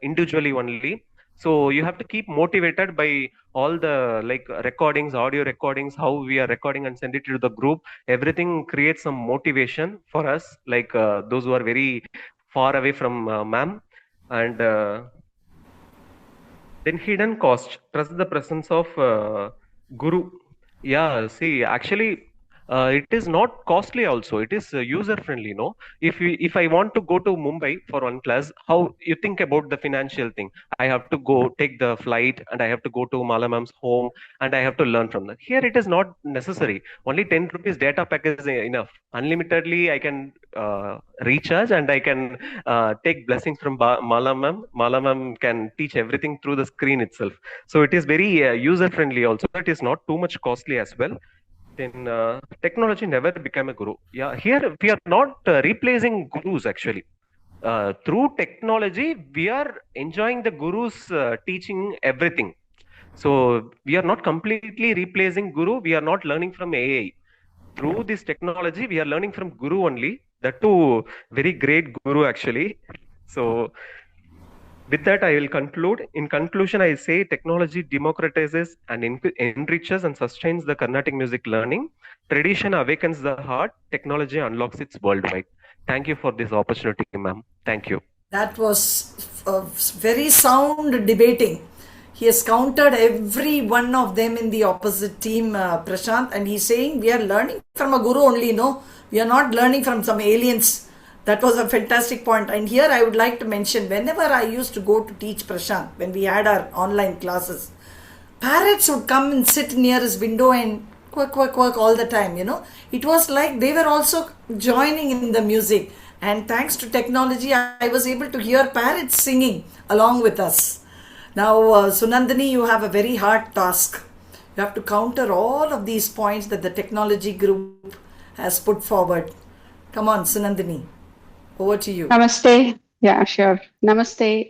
Speaker 7: individually only. So you have to keep motivated by all the like recordings, audio recordings, how we are recording and send it to the group. Everything creates some motivation for us, like those who are very far away from ma'am. And then hidden cost, trust the presence of guru. Yeah, see, actually, it is not costly also. It is user friendly, no? If I want to go to Mumbai for one class, how you think about the financial thing? I have to go take the flight and I have to go to Mala ma'am's home and I have to learn from that. Here it is not necessary. Only 10 rupees data pack is enough. Unlimitedly, I can recharge and I can take blessings from Mala ma'am. Mala ma'am can teach everything through the screen itself. So it is very user friendly also. It is not too much costly as well. Then technology never became a guru. Yeah, here we are not replacing gurus actually. Through technology, we are enjoying the guru's teaching everything. So we are not completely replacing guru. We are not learning from AI. Through this technology, we are learning from guru only. That too, very great guru actually. So with that, I will conclude. In conclusion, I say technology democratizes and enriches and sustains the Carnatic music learning. Tradition awakens the heart. Technology unlocks its worldwide. Thank you for this opportunity, ma'am. Thank you.
Speaker 1: That was very sound debating. He has countered every one of them in the opposite team, Prashant, and he's saying we are learning from a guru only, no? We are not learning from some aliens. That was a fantastic point. And here I would like to mention, whenever I used to go to teach Prashant, when we had our online classes, parrots would come and sit near his window and quack, quack, quack all the time, you know. It was like they were also joining in the music. And thanks to technology, I was able to hear parrots singing along with us. Now, Sunandani, you have a very hard task. You have to counter all of these points that the technology group has put forward. Come on, Sunandani. Over to you.
Speaker 8: Namaste. Yeah, sure. Namaste.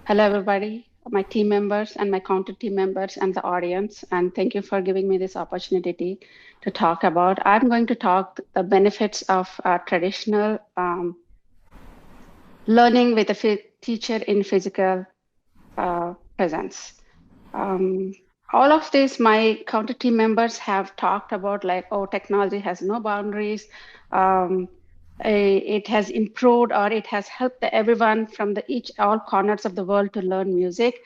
Speaker 8: Hello, everybody, my team members and my counter team members and the audience. And thank you for giving me this opportunity to talk about. I'm going to talk the benefits of traditional learning with a teacher in physical presence. All of this, my counter team members have talked about, like, oh, technology has no boundaries. It has improved, or it has helped everyone from all corners of the world to learn music.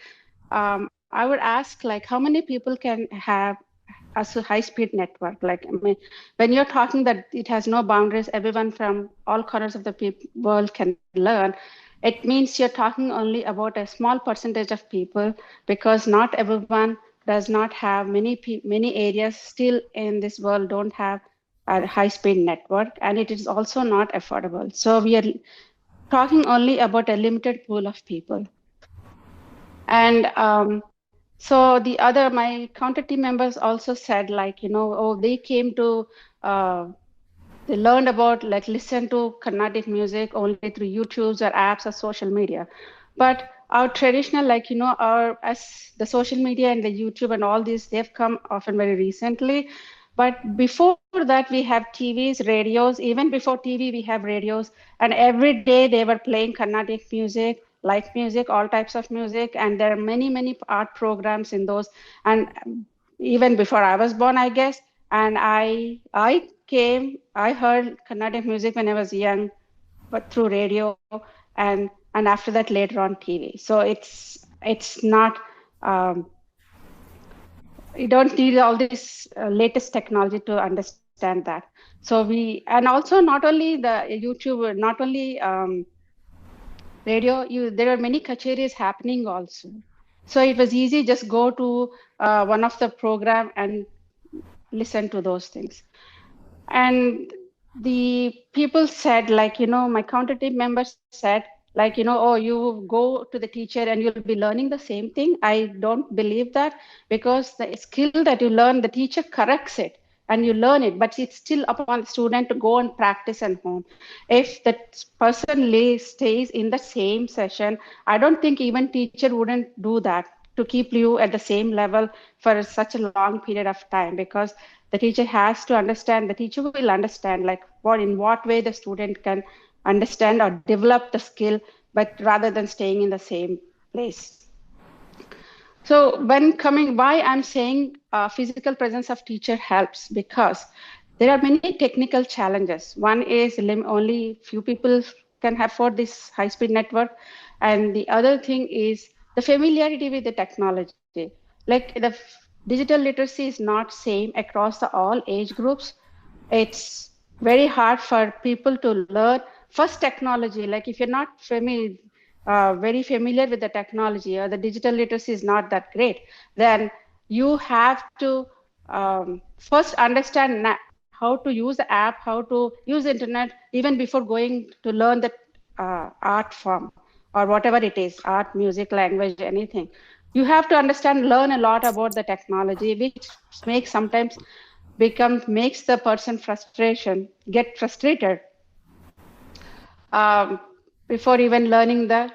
Speaker 8: I would ask, like, how many people can have a high-speed network? Like, I mean, when you're talking that it has no boundaries, everyone from all corners of the world can learn, it means you're talking only about a small percentage of people, because not everyone does not have, many areas still in this world don't have a high-speed network, and it is also not affordable. So we are talking only about a limited pool of people. And so my counter team members also said, like, you know, oh, they came to, they learned about, like, listen to Carnatic music only through YouTubes or apps or social media. But our traditional, like, you know, as the social media and the YouTube and all these, they've come often very recently. But before that, we have TVs, radios. Even before TV, we have radios. And every day they were playing Carnatic music, light music, all types of music. And there are many, many art programs in those. And even before I was born, I guess. And I heard Carnatic music when I was young, but through radio, and after that later on TV. So it's not. You don't need all this latest technology to understand that. So and also not only the YouTube, not only radio, there are many kacheris happening also. So it was easy, just go to one of the program and listen to those things. And the people said, like, my counter team members said, like, oh, you go to the teacher and you'll be learning the same thing. I don't believe that, because the skill that you learn, the teacher corrects it and you learn it, but it's still upon the student to go and practice and hone. If that person stays in the same session, I don't think even teacher wouldn't do that to keep you at the same level for such a long period of time, because the teacher has to understand, the teacher will understand like in what way the student can understand or develop the skill, but rather than staying in the same place. So why I'm saying physical presence of teacher helps, because there are many technical challenges. One is only few people can afford this high-speed network. And the other thing is the familiarity with the technology. Like the digital literacy is not same across all age groups. It's very hard for people to learn first technology. Like if you're not very familiar with the technology, or the digital literacy is not that great, then you have to first understand how to use the app, how to use the internet, even before going to learn the art form or whatever it is, art, music, language, anything. You have to understand, learn a lot about the technology, which sometimes makes the person get frustrated before even learning the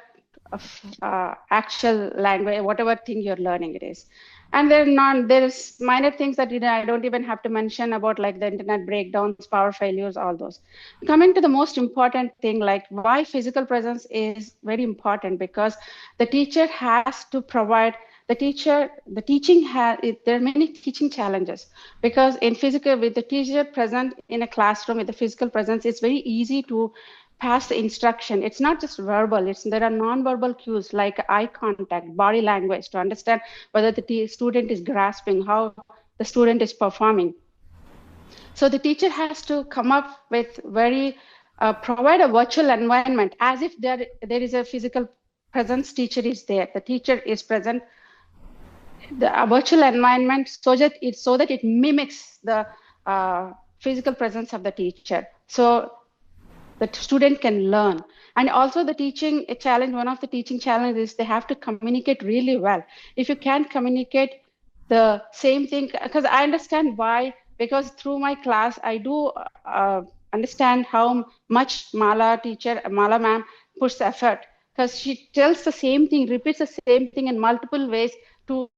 Speaker 8: actual language, whatever thing you're learning it is. And there's minor things that I don't even have to mention about, like the internet breakdowns, power failures, all those. Coming to the most important thing, like why physical presence is very important, because the teacher has to provide there are many teaching challenges, because in physical, with the teacher present in a classroom with the physical presence, it's very easy to pass the instruction. It's not just verbal, there are non-verbal cues like eye contact, body language, to understand whether the student is grasping, how the student is performing. So the teacher has to come up with provide a virtual environment as if there is a physical presence, teacher is there, the teacher is present, the virtual environment, so that it mimics the physical presence of the teacher, so the student can learn. And also the teaching challenge, one of the teaching challenges is they have to communicate really well. If you can't communicate the same thing, because I understand why, because through my class I do understand how much Mala ma'am puts effort, because she tells the same thing, repeats the same thing in multiple ways, to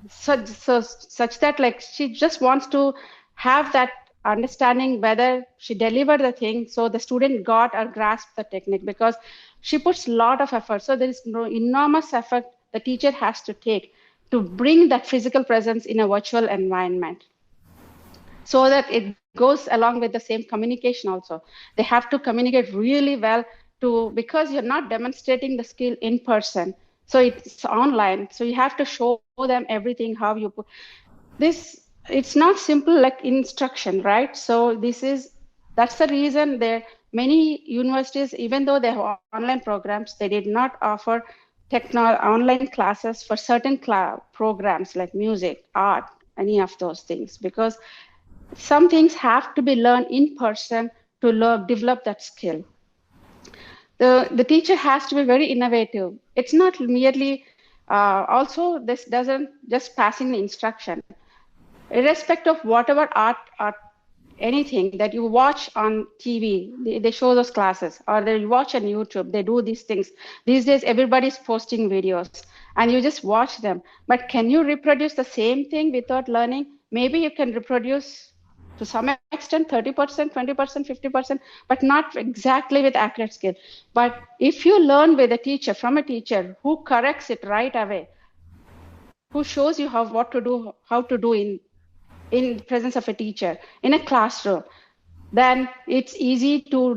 Speaker 8: such that like she just wants to have that understanding whether she delivered the thing, so the student got or grasped the technique, because she puts a lot of effort. So there is enormous effort the teacher has to take to bring that physical presence in a virtual environment, so that it goes along with the same communication also. They have to communicate really well, because you're not demonstrating the skill in person, so it's online, so you have to show them everything, how you put this. It's not simple like instruction, right? So that's the reason there many universities, even though they have online programs, they did not offer online classes for certain programs like music, art, any of those things, because some things have to be learned in person to develop that skill. The teacher has to be very innovative. It's not merely also this doesn't just passing the instruction. Irrespective of whatever art or anything that you watch on TV, they show those classes, or they watch on YouTube, they do these things. These days, everybody's posting videos and you just watch them. But can you reproduce the same thing without learning? maybe you can reproduce to some extent 30%, 20%, 50%, but not exactly with accurate skill. But if you learn with a teacher, from a teacher who corrects it right away, who shows you how to do in presence of a teacher in a classroom, then it's easy to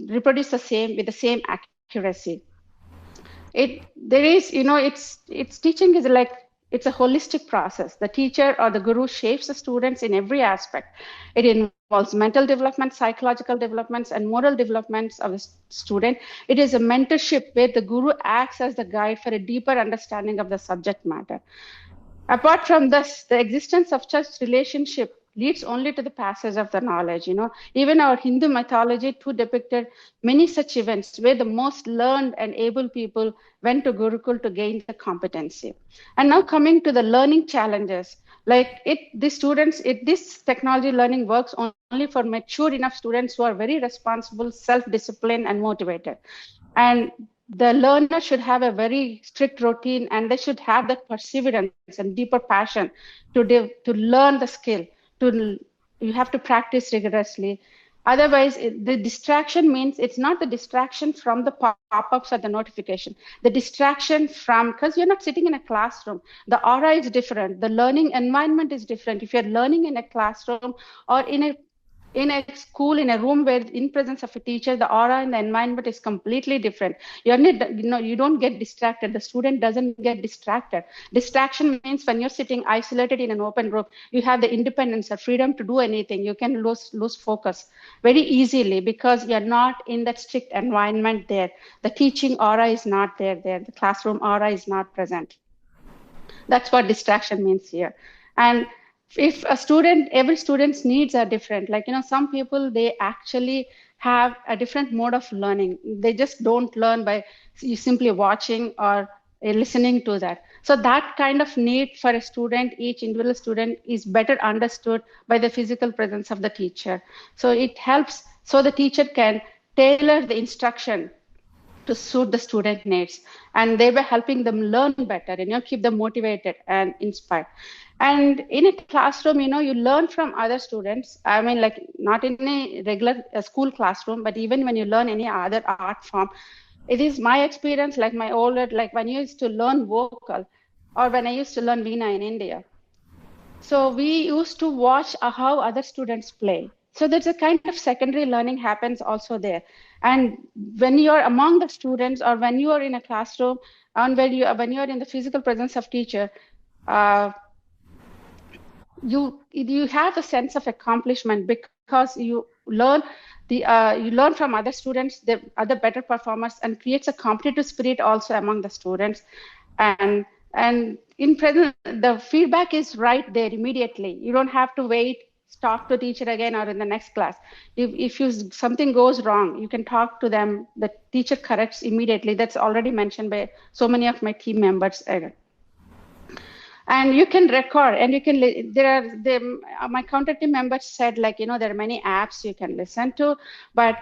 Speaker 8: reproduce the same with the same accuracy. It's teaching is like, it's a holistic process. The teacher or the guru shapes the students in every aspect. It involves mental development, psychological developments, and moral developments of the student. It is a mentorship where the guru acts as the guide for a deeper understanding of the subject matter. Apart from this, the existence of such relationship leads only to the passage of the knowledge. Even our Hindu mythology too depicted many such events where the most learned and able people went to Gurukul to gain the competency. And now coming to the learning challenges, this technology learning works only for mature enough students who are very responsible, self-disciplined, and motivated. And the learner should have a very strict routine, and they should have that perseverance and deeper passion to learn the skill. You have to practice rigorously. Otherwise, the distraction means it's not the distraction from the pop-ups or the notification. The distraction from, because you're not sitting in a classroom. The aura is different. The learning environment is different. If you're learning in a classroom or in a school, in a room where in presence of a teacher, the aura and the environment is completely different. You don't get distracted. The student doesn't get distracted. Distraction means when you're sitting isolated in an open room, you have the independence or freedom to do anything. You can lose focus very easily because you're not in that strict environment there. The teaching aura is not there. The classroom aura is not present. That's what distraction means here. And if every student's needs are different. Some people, they actually have a different mode of learning. They just don't learn by simply watching or listening to that. So that kind of need for a student, each individual student, is better understood by the physical presence of the teacher. So it helps, so the teacher can tailor the instruction to suit the student needs, and they were helping them learn better and keep them motivated and inspired. And in a classroom, you learn from other students. I mean, like not in a regular school classroom, but even when you learn any other art form, it is my experience, like when I used to learn vocal, or when I used to learn Veena in India. So we used to watch how other students play. So there's a kind of secondary learning happens also there. And when you're among the students, or when you are in a classroom, and when you're in the physical presence of teacher, you have a sense of accomplishment because you learn from other students, the other better performers, and creates a competitive spirit also among the students. And in present, the feedback is right there immediately. You don't have to wait, talk to teacher again, or in the next class. If something goes wrong, you can talk to them. The teacher corrects immediately. That's already mentioned by so many of my team members. And you can record, and you can, my counter team members said, there are many apps you can listen to, but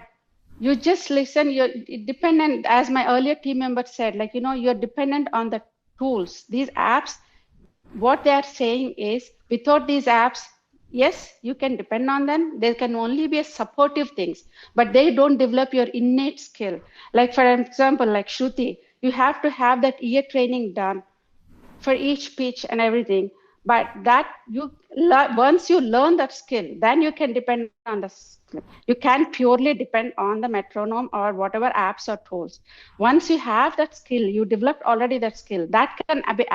Speaker 8: you just listen. You're dependent, as my earlier team member said, you're dependent on the tools. These apps, what they are saying is, without these apps, yes, you can depend on them. There can only be a supportive things, but they don't develop your innate skill. Like, for example, like Shruti, you have to have that ear training done for each pitch and everything. But that once you learn that skill, then you can depend on the skill. You can't purely depend on the metronome or whatever apps or tools. Once you have that skill, you developed already that skill, that can be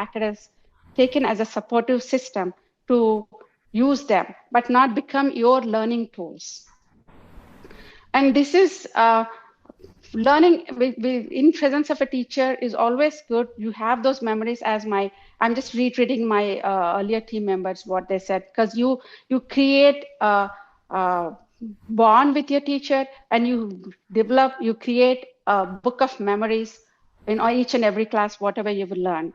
Speaker 8: taken as a supportive system to use them, but not become your learning tools. And this is learning in presence of a teacher is always good. You have those memories. I'm just retreating my earlier team members, what they said, because you create a bond with your teacher, and you create a book of memories in each and every class, whatever you will learn.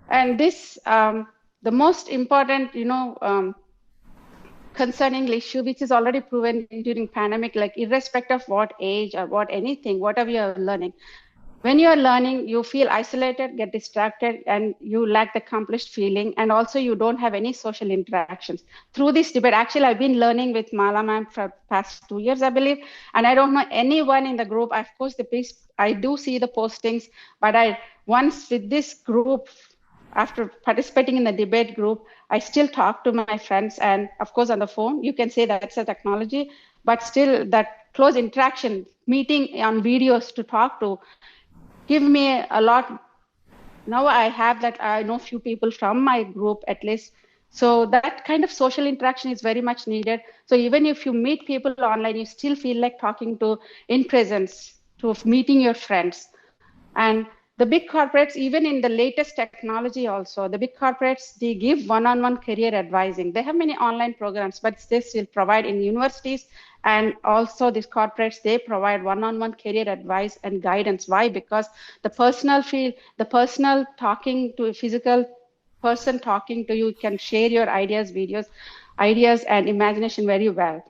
Speaker 8: And this, the most important, concerning issue, which is already proven during pandemic, like irrespective of what age or what anything, whatever you're learning, when you are learning, you feel isolated, get distracted, and you lack the accomplished feeling. And also, you don't have any social interactions. Through this debate, actually, I've been learning with Mala ma'am for past 2 years, I believe, and I don't know anyone in the group. Of course, I do see the postings, but once with this group, after participating in the debate group, I still talk to my friends, and of course on the phone. You can say that's a technology, but still that close interaction, meeting on videos to talk to, give me a lot. Now I have that, I know few people from my group at least. So that kind of social interaction is very much needed. So even if you meet people online, you still feel like talking to in presence, to meeting your friends. And the big corporates, even in the latest technology also, the big corporates, they give one-on-one career advising. They have many online programs, but they still provide in universities. And also these corporates, they provide one-on-one career advice and guidance. Why? Because the personal feel, the personal talking to a physical person talking to you can share your ideas, videos, ideas and imagination very well.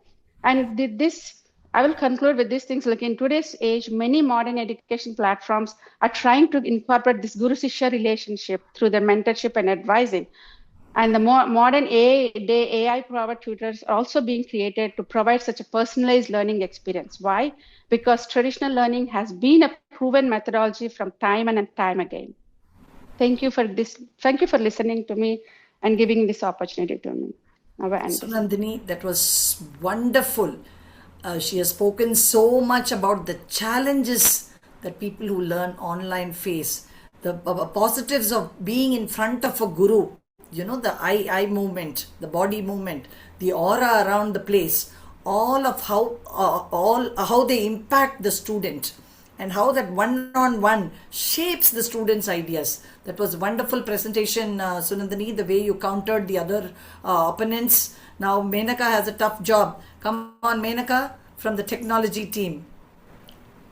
Speaker 8: And this, I will conclude with these things. Like in today's age, many modern education platforms are trying to incorporate this Guru Shishya relationship through their mentorship and advising. And the more modern AI powered tutors are also being created to provide such a personalized learning experience. Why? Because traditional learning has been a proven methodology from time and time again. Thank you for this. Thank you for listening to me and giving this opportunity to me.
Speaker 1: So, Nandini, that was wonderful. She has spoken so much about the challenges that people who learn online face, the positives of being in front of a guru, the eye movement, the body movement, the aura around the place, all of how they impact the student, and how that one-on-one shapes the students' ideas. That was a wonderful presentation, Sunandini, the way you countered the other opponents. Now Menaka has a tough job. Come on, Menaka, from the technology team.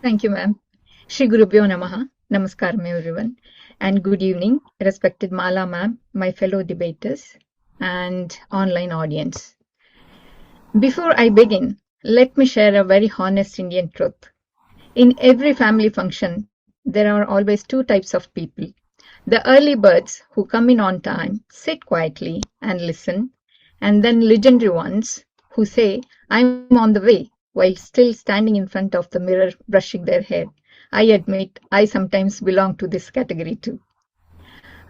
Speaker 9: Thank you, ma'am. Shri Gurubhyo Namaha. Namaskaram, everyone. And good evening, respected Mala ma'am, my fellow debaters, and online audience. Before I begin, let me share a very honest Indian truth. In every family function, there are always two types of people. The early birds who come in on time, sit quietly and listen, and then legendary ones who say, I'm on the way, while still standing in front of the mirror brushing their hair. I admit I sometimes belong to this category too.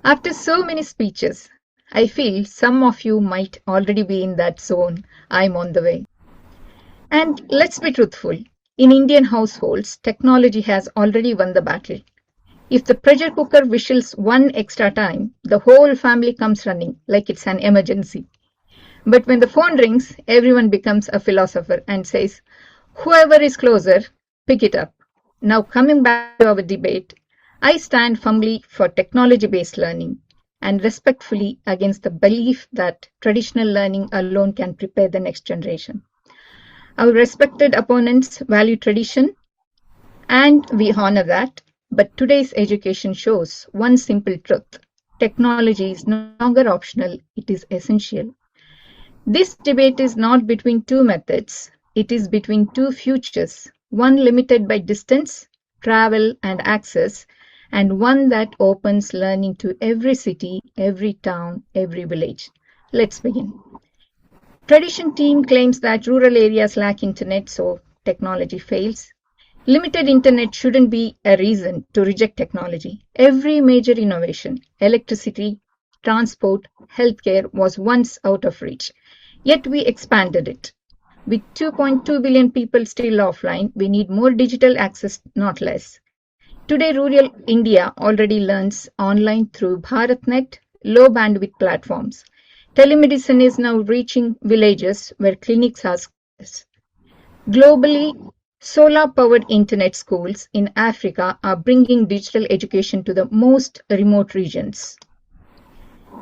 Speaker 9: After so many speeches, I feel some of you might already be in that zone, I'm on the way. And let's be truthful. In Indian households, technology has already won the battle. If the pressure cooker whistles one extra time, the whole family comes running like it's an emergency. But when the phone rings, everyone becomes a philosopher and says, whoever is closer, pick it up. Now coming back to our debate, I stand firmly for technology-based learning and respectfully against the belief that traditional learning alone can prepare the next generation. Our respected opponents value tradition, and we honor that. But today's education shows one simple truth. Technology is no longer optional, it is essential. This debate is not between two methods, it is between two futures, one limited by distance, travel, and access, and one that opens learning to every city, every town, every village. Let's begin. Tradition team claims that rural areas lack internet, so technology fails. Limited internet shouldn't be a reason to reject technology. Every major innovation, electricity, transport, healthcare was once out of reach. Yet we expanded it. With 2.2 billion people still offline, we need more digital access, not less. Today, rural India already learns online through BharatNet, low bandwidth platforms. Telemedicine is now reaching villages where clinics are scarce. Globally, solar-powered internet schools in Africa are bringing digital education to the most remote regions.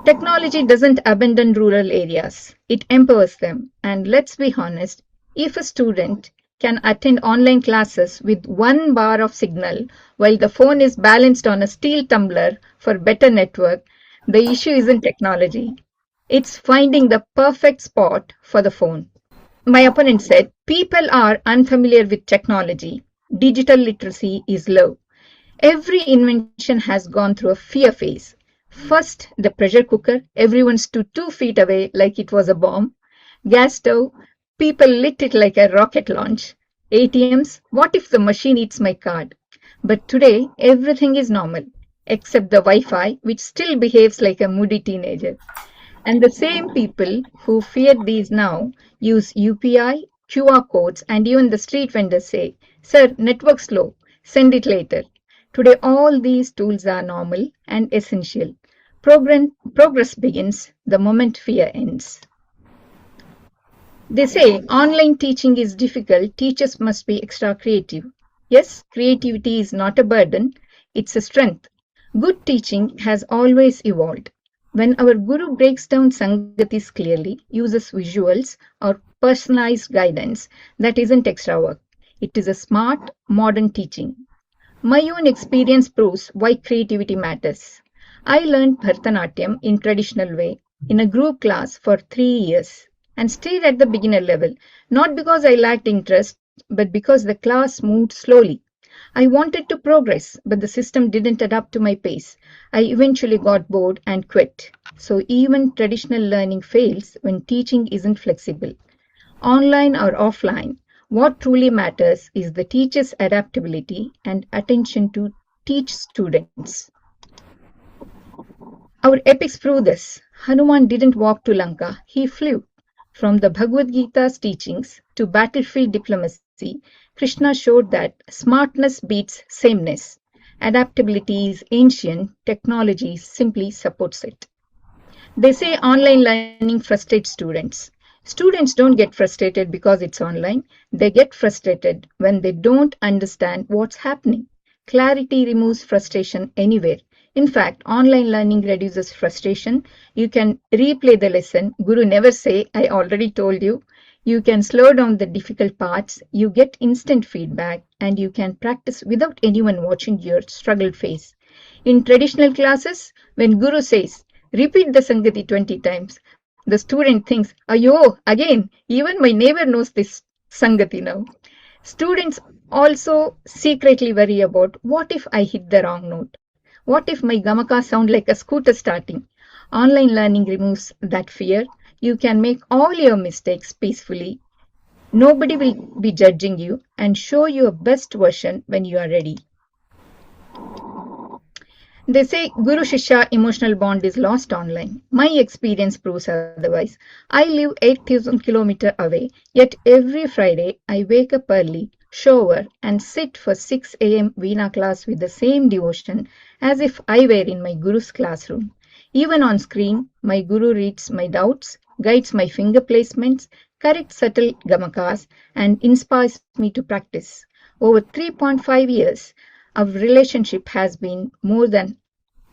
Speaker 9: Technology doesn't abandon rural areas, it empowers them. And let's be honest, if a student can attend online classes with 1 bar of signal while the phone is balanced on a steel tumbler for better network, the issue isn't technology. It's finding the perfect spot for the phone. My opponent said, people are unfamiliar with technology. Digital literacy is low. Every invention has gone through a fear phase. First, the pressure cooker, everyone stood 2 feet away like it was a bomb. Gas stove, people lit it like a rocket launch. ATMs, what if the machine eats my card? But today, everything is normal, except the Wi Fi, which still behaves like a moody teenager. And the same people who fear these now use UPI, QR codes, and even the street vendors say, Sir, network slow, send it later. Today, all these tools are normal and essential. Progress begins the moment fear ends. They say online teaching is difficult, teachers must be extra creative. Yes, creativity is not a burden, it's a strength. Good teaching has always evolved. When our guru breaks down Sangatis clearly, uses visuals or personalized guidance, that isn't extra work. It is a smart, modern teaching. My own experience proves why creativity matters. I learned Bharatanatyam in traditional way in a group class for 3 years and stayed at the beginner level, not because I lacked interest, but because the class moved slowly. I wanted to progress, but the system didn't adapt to my pace. I eventually got bored and quit. So even traditional learning fails when teaching isn't flexible. Online or offline, what truly matters is the teacher's adaptability and attention to teach students. Our epics prove this. Hanuman didn't walk to Lanka, he flew. From the Bhagavad Gita's teachings to battlefield diplomacy, Krishna showed that smartness beats sameness. Adaptability is ancient, technology simply supports it. They say online learning frustrates students. Students don't get frustrated because it's online. They get frustrated when they don't understand what's happening. Clarity removes frustration anywhere. In fact, online learning reduces frustration. You can replay the lesson. Guru never say, I already told you. You can slow down the difficult parts. You get instant feedback and you can practice without anyone watching your struggled face. In traditional classes, when Guru says, repeat the Sangati 20 times, the student thinks, Ayo, again, even my neighbor knows this Sangati now. Students also secretly worry about what if I hit the wrong note? What if my gamaka sound like a scooter starting? Online learning removes that fear. You can make all your mistakes peacefully. Nobody will be judging you and show your best version when you are ready. They say Guru Shishya emotional bond is lost online. My experience proves otherwise. I live 8,000 kilometers away, yet every Friday I wake up early, shower, and sit for 6 a.m. Veena class with the same devotion as if I were in my Guru's classroom. Even on screen, my Guru reads my doubts, guides my finger placements, corrects subtle gamakas, and inspires me to practice. Over 3.5 years, our relationship has been more than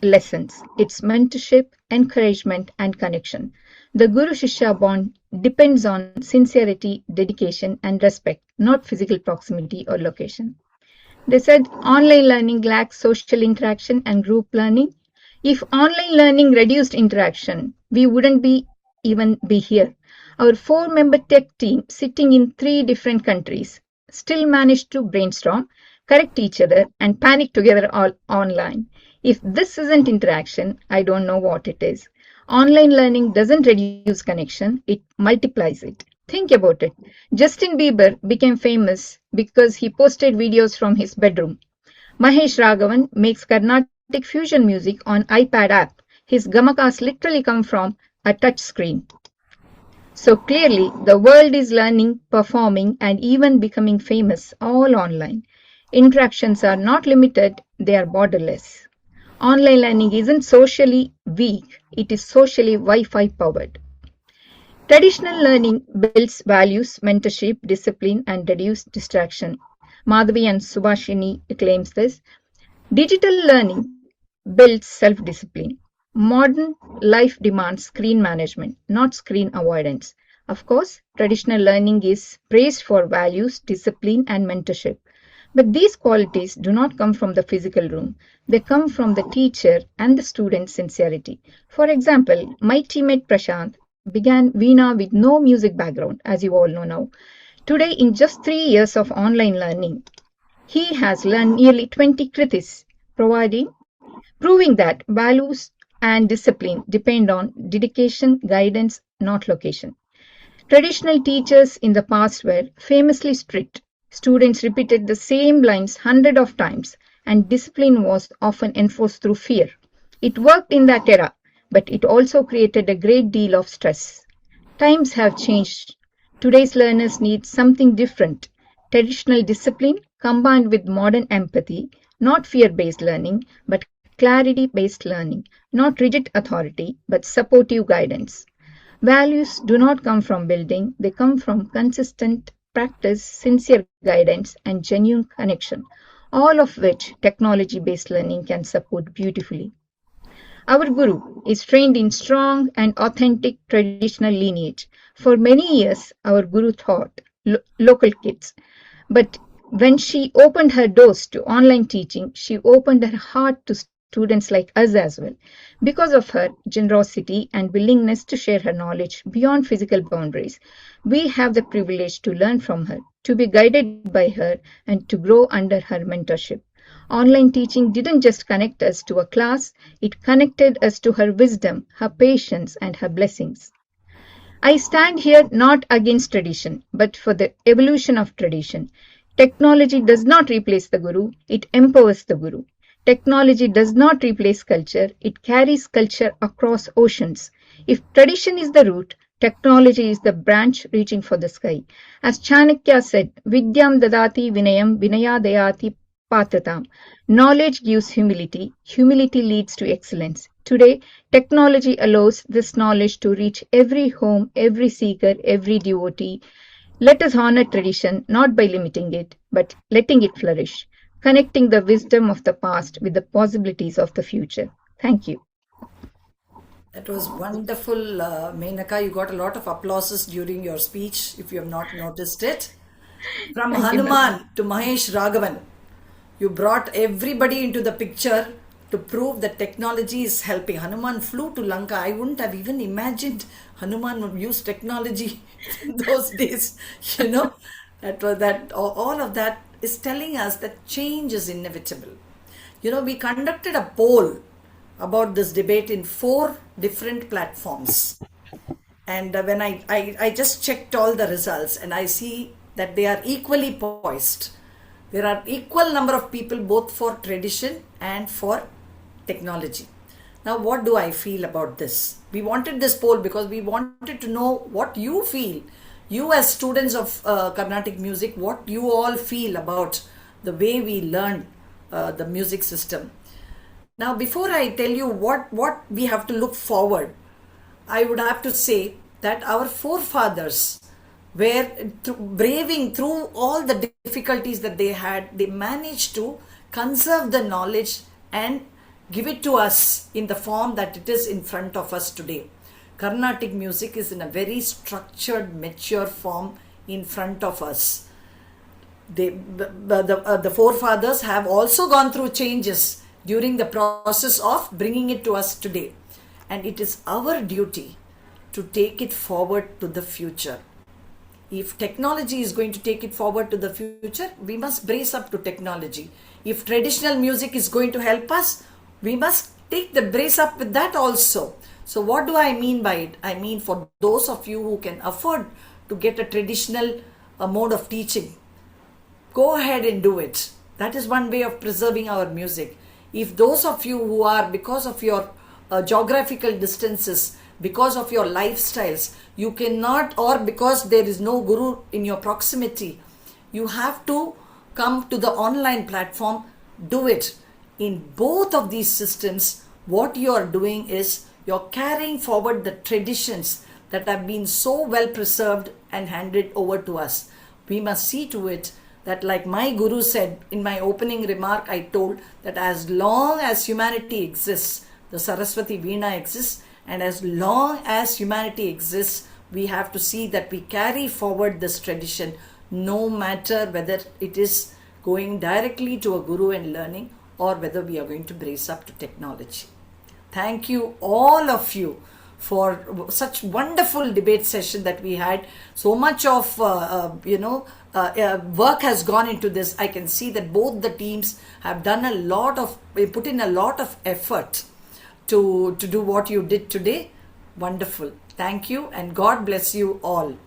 Speaker 9: lessons. It's mentorship, encouragement, and connection. The Guru Shishya bond depends on sincerity, dedication, and respect, not physical proximity or location. They said online learning lacks social interaction and group learning. If online learning reduced interaction, we wouldn't even be here. Our 4-member tech team sitting in 3 different countries still managed to brainstorm, correct each other, and panic together all online. If this isn't interaction, I don't know what it is. Online learning doesn't reduce connection, it multiplies it. Think about it. Justin Bieber became famous because he posted videos from his bedroom. Mahesh Raghavan makes Carnatic fusion music on iPad app. His gamakas literally come from a touch screen. So clearly, the world is learning, performing, and even becoming famous all online. Interactions are not limited, they are borderless. Online learning isn't socially weak, it is socially Wi-Fi powered. Traditional learning builds values, mentorship, discipline, and reduced distraction. Madhavi and Subhashini claims this. Digital learning builds self-discipline. Modern life demands screen management, not screen avoidance. Of course, traditional learning is praised for values, discipline, and mentorship. But these qualities do not come from the physical room. They come from the teacher and the student's sincerity. For example, my teammate Prashant began Veena with no music background, as you all know now. Today, in just 3 years of online learning, he has learned nearly 20 kritis. proving that values and discipline depend on dedication, guidance, not location. Traditional teachers in the past were famously strict. Students repeated the same lines hundreds of times, and discipline was often enforced through fear. It worked in that era, but it also created a great deal of stress. Times have changed. Today's learners need something different. Traditional discipline combined with modern empathy, not fear based learning, but clarity based learning, not rigid authority, but supportive guidance. Values do not come from building, they come from consistent practice, sincere guidance, and genuine connection, all of which technology based learning can support beautifully. Our Guru is trained in strong and authentic traditional lineage. For many years, our Guru taught local kids. But when she opened her doors to online teaching, she opened her heart to students like us as well. Because of her generosity and willingness to share her knowledge beyond physical boundaries, we have the privilege to learn from her, to be guided by her, and to grow under her mentorship. Online teaching didn't just connect us to a class, it connected us to her wisdom, her patience, and her blessings. I stand here not against tradition, but for the evolution of tradition. Technology does not replace the Guru, it empowers the Guru. Technology does not replace culture, it carries culture across oceans. If tradition is the root, technology is the branch reaching for the sky. As Chanakya said, Vidyam dadati vinayam vinaya dayati patratam. Knowledge gives humility, humility leads to excellence. Today, technology allows this knowledge to reach every home, every seeker, every devotee. Let us honor tradition not by limiting it, but letting it flourish, connecting the wisdom of the past with the possibilities of the future. Thank you.
Speaker 1: That was wonderful, Menaka. You got a lot of applauses during your speech, if you have not noticed it. From
Speaker 9: Thank you, ma'am.
Speaker 1: Hanuman to Mahesh Raghavan, you brought everybody into the picture to prove that technology is helping. Hanuman flew to Lanka. I wouldn't have even imagined Hanuman would use technology in those days. You know, all of that is telling us that change is inevitable. You know, we conducted a poll about this debate in 4 different platforms. And when I just checked all the results and I see that they are equally poised. There are equal number of people both for tradition and for technology. Now, what do I feel about this? We wanted this poll because we wanted to know what you feel. You as students of Carnatic music, what you all feel about the way we learn the music system. Now, before I tell you what we have to look forward, I would have to say that our forefathers were braving through all the difficulties that they had. They managed to conserve the knowledge and give it to us in the form that it is in front of us today. Carnatic music is in a very structured, mature form in front of us. The forefathers have also gone through changes during the process of bringing it to us today. And it is our duty to take it forward to the future. If technology is going to take it forward to the future, we must brace up to technology. If traditional music is going to help us, we must take the brace up with that also. So what do I mean by it? I mean, for those of you who can afford to get a traditional mode of teaching, go ahead and do it. That is one way of preserving our music. If those of you who are, because of your geographical distances, because of your lifestyles, you cannot, or because there is no guru in your proximity, you have to come to the online platform, do it. In both of these systems, what you are doing is you're carrying forward the traditions that have been so well preserved and handed over to us. We must see to it that, like my guru said in my opening remark, I told that as long as humanity exists, the Saraswathi Veena exists, and as long as humanity exists, we have to see that we carry forward this tradition, no matter whether it is going directly to a guru and learning or whether we are going to brace up to technology. Thank you, all of you, for such wonderful debate session that we had. So much of work has gone into this. I can see that both the teams have done put in a lot of effort to do what you did today. Wonderful. Thank you, and God bless you all.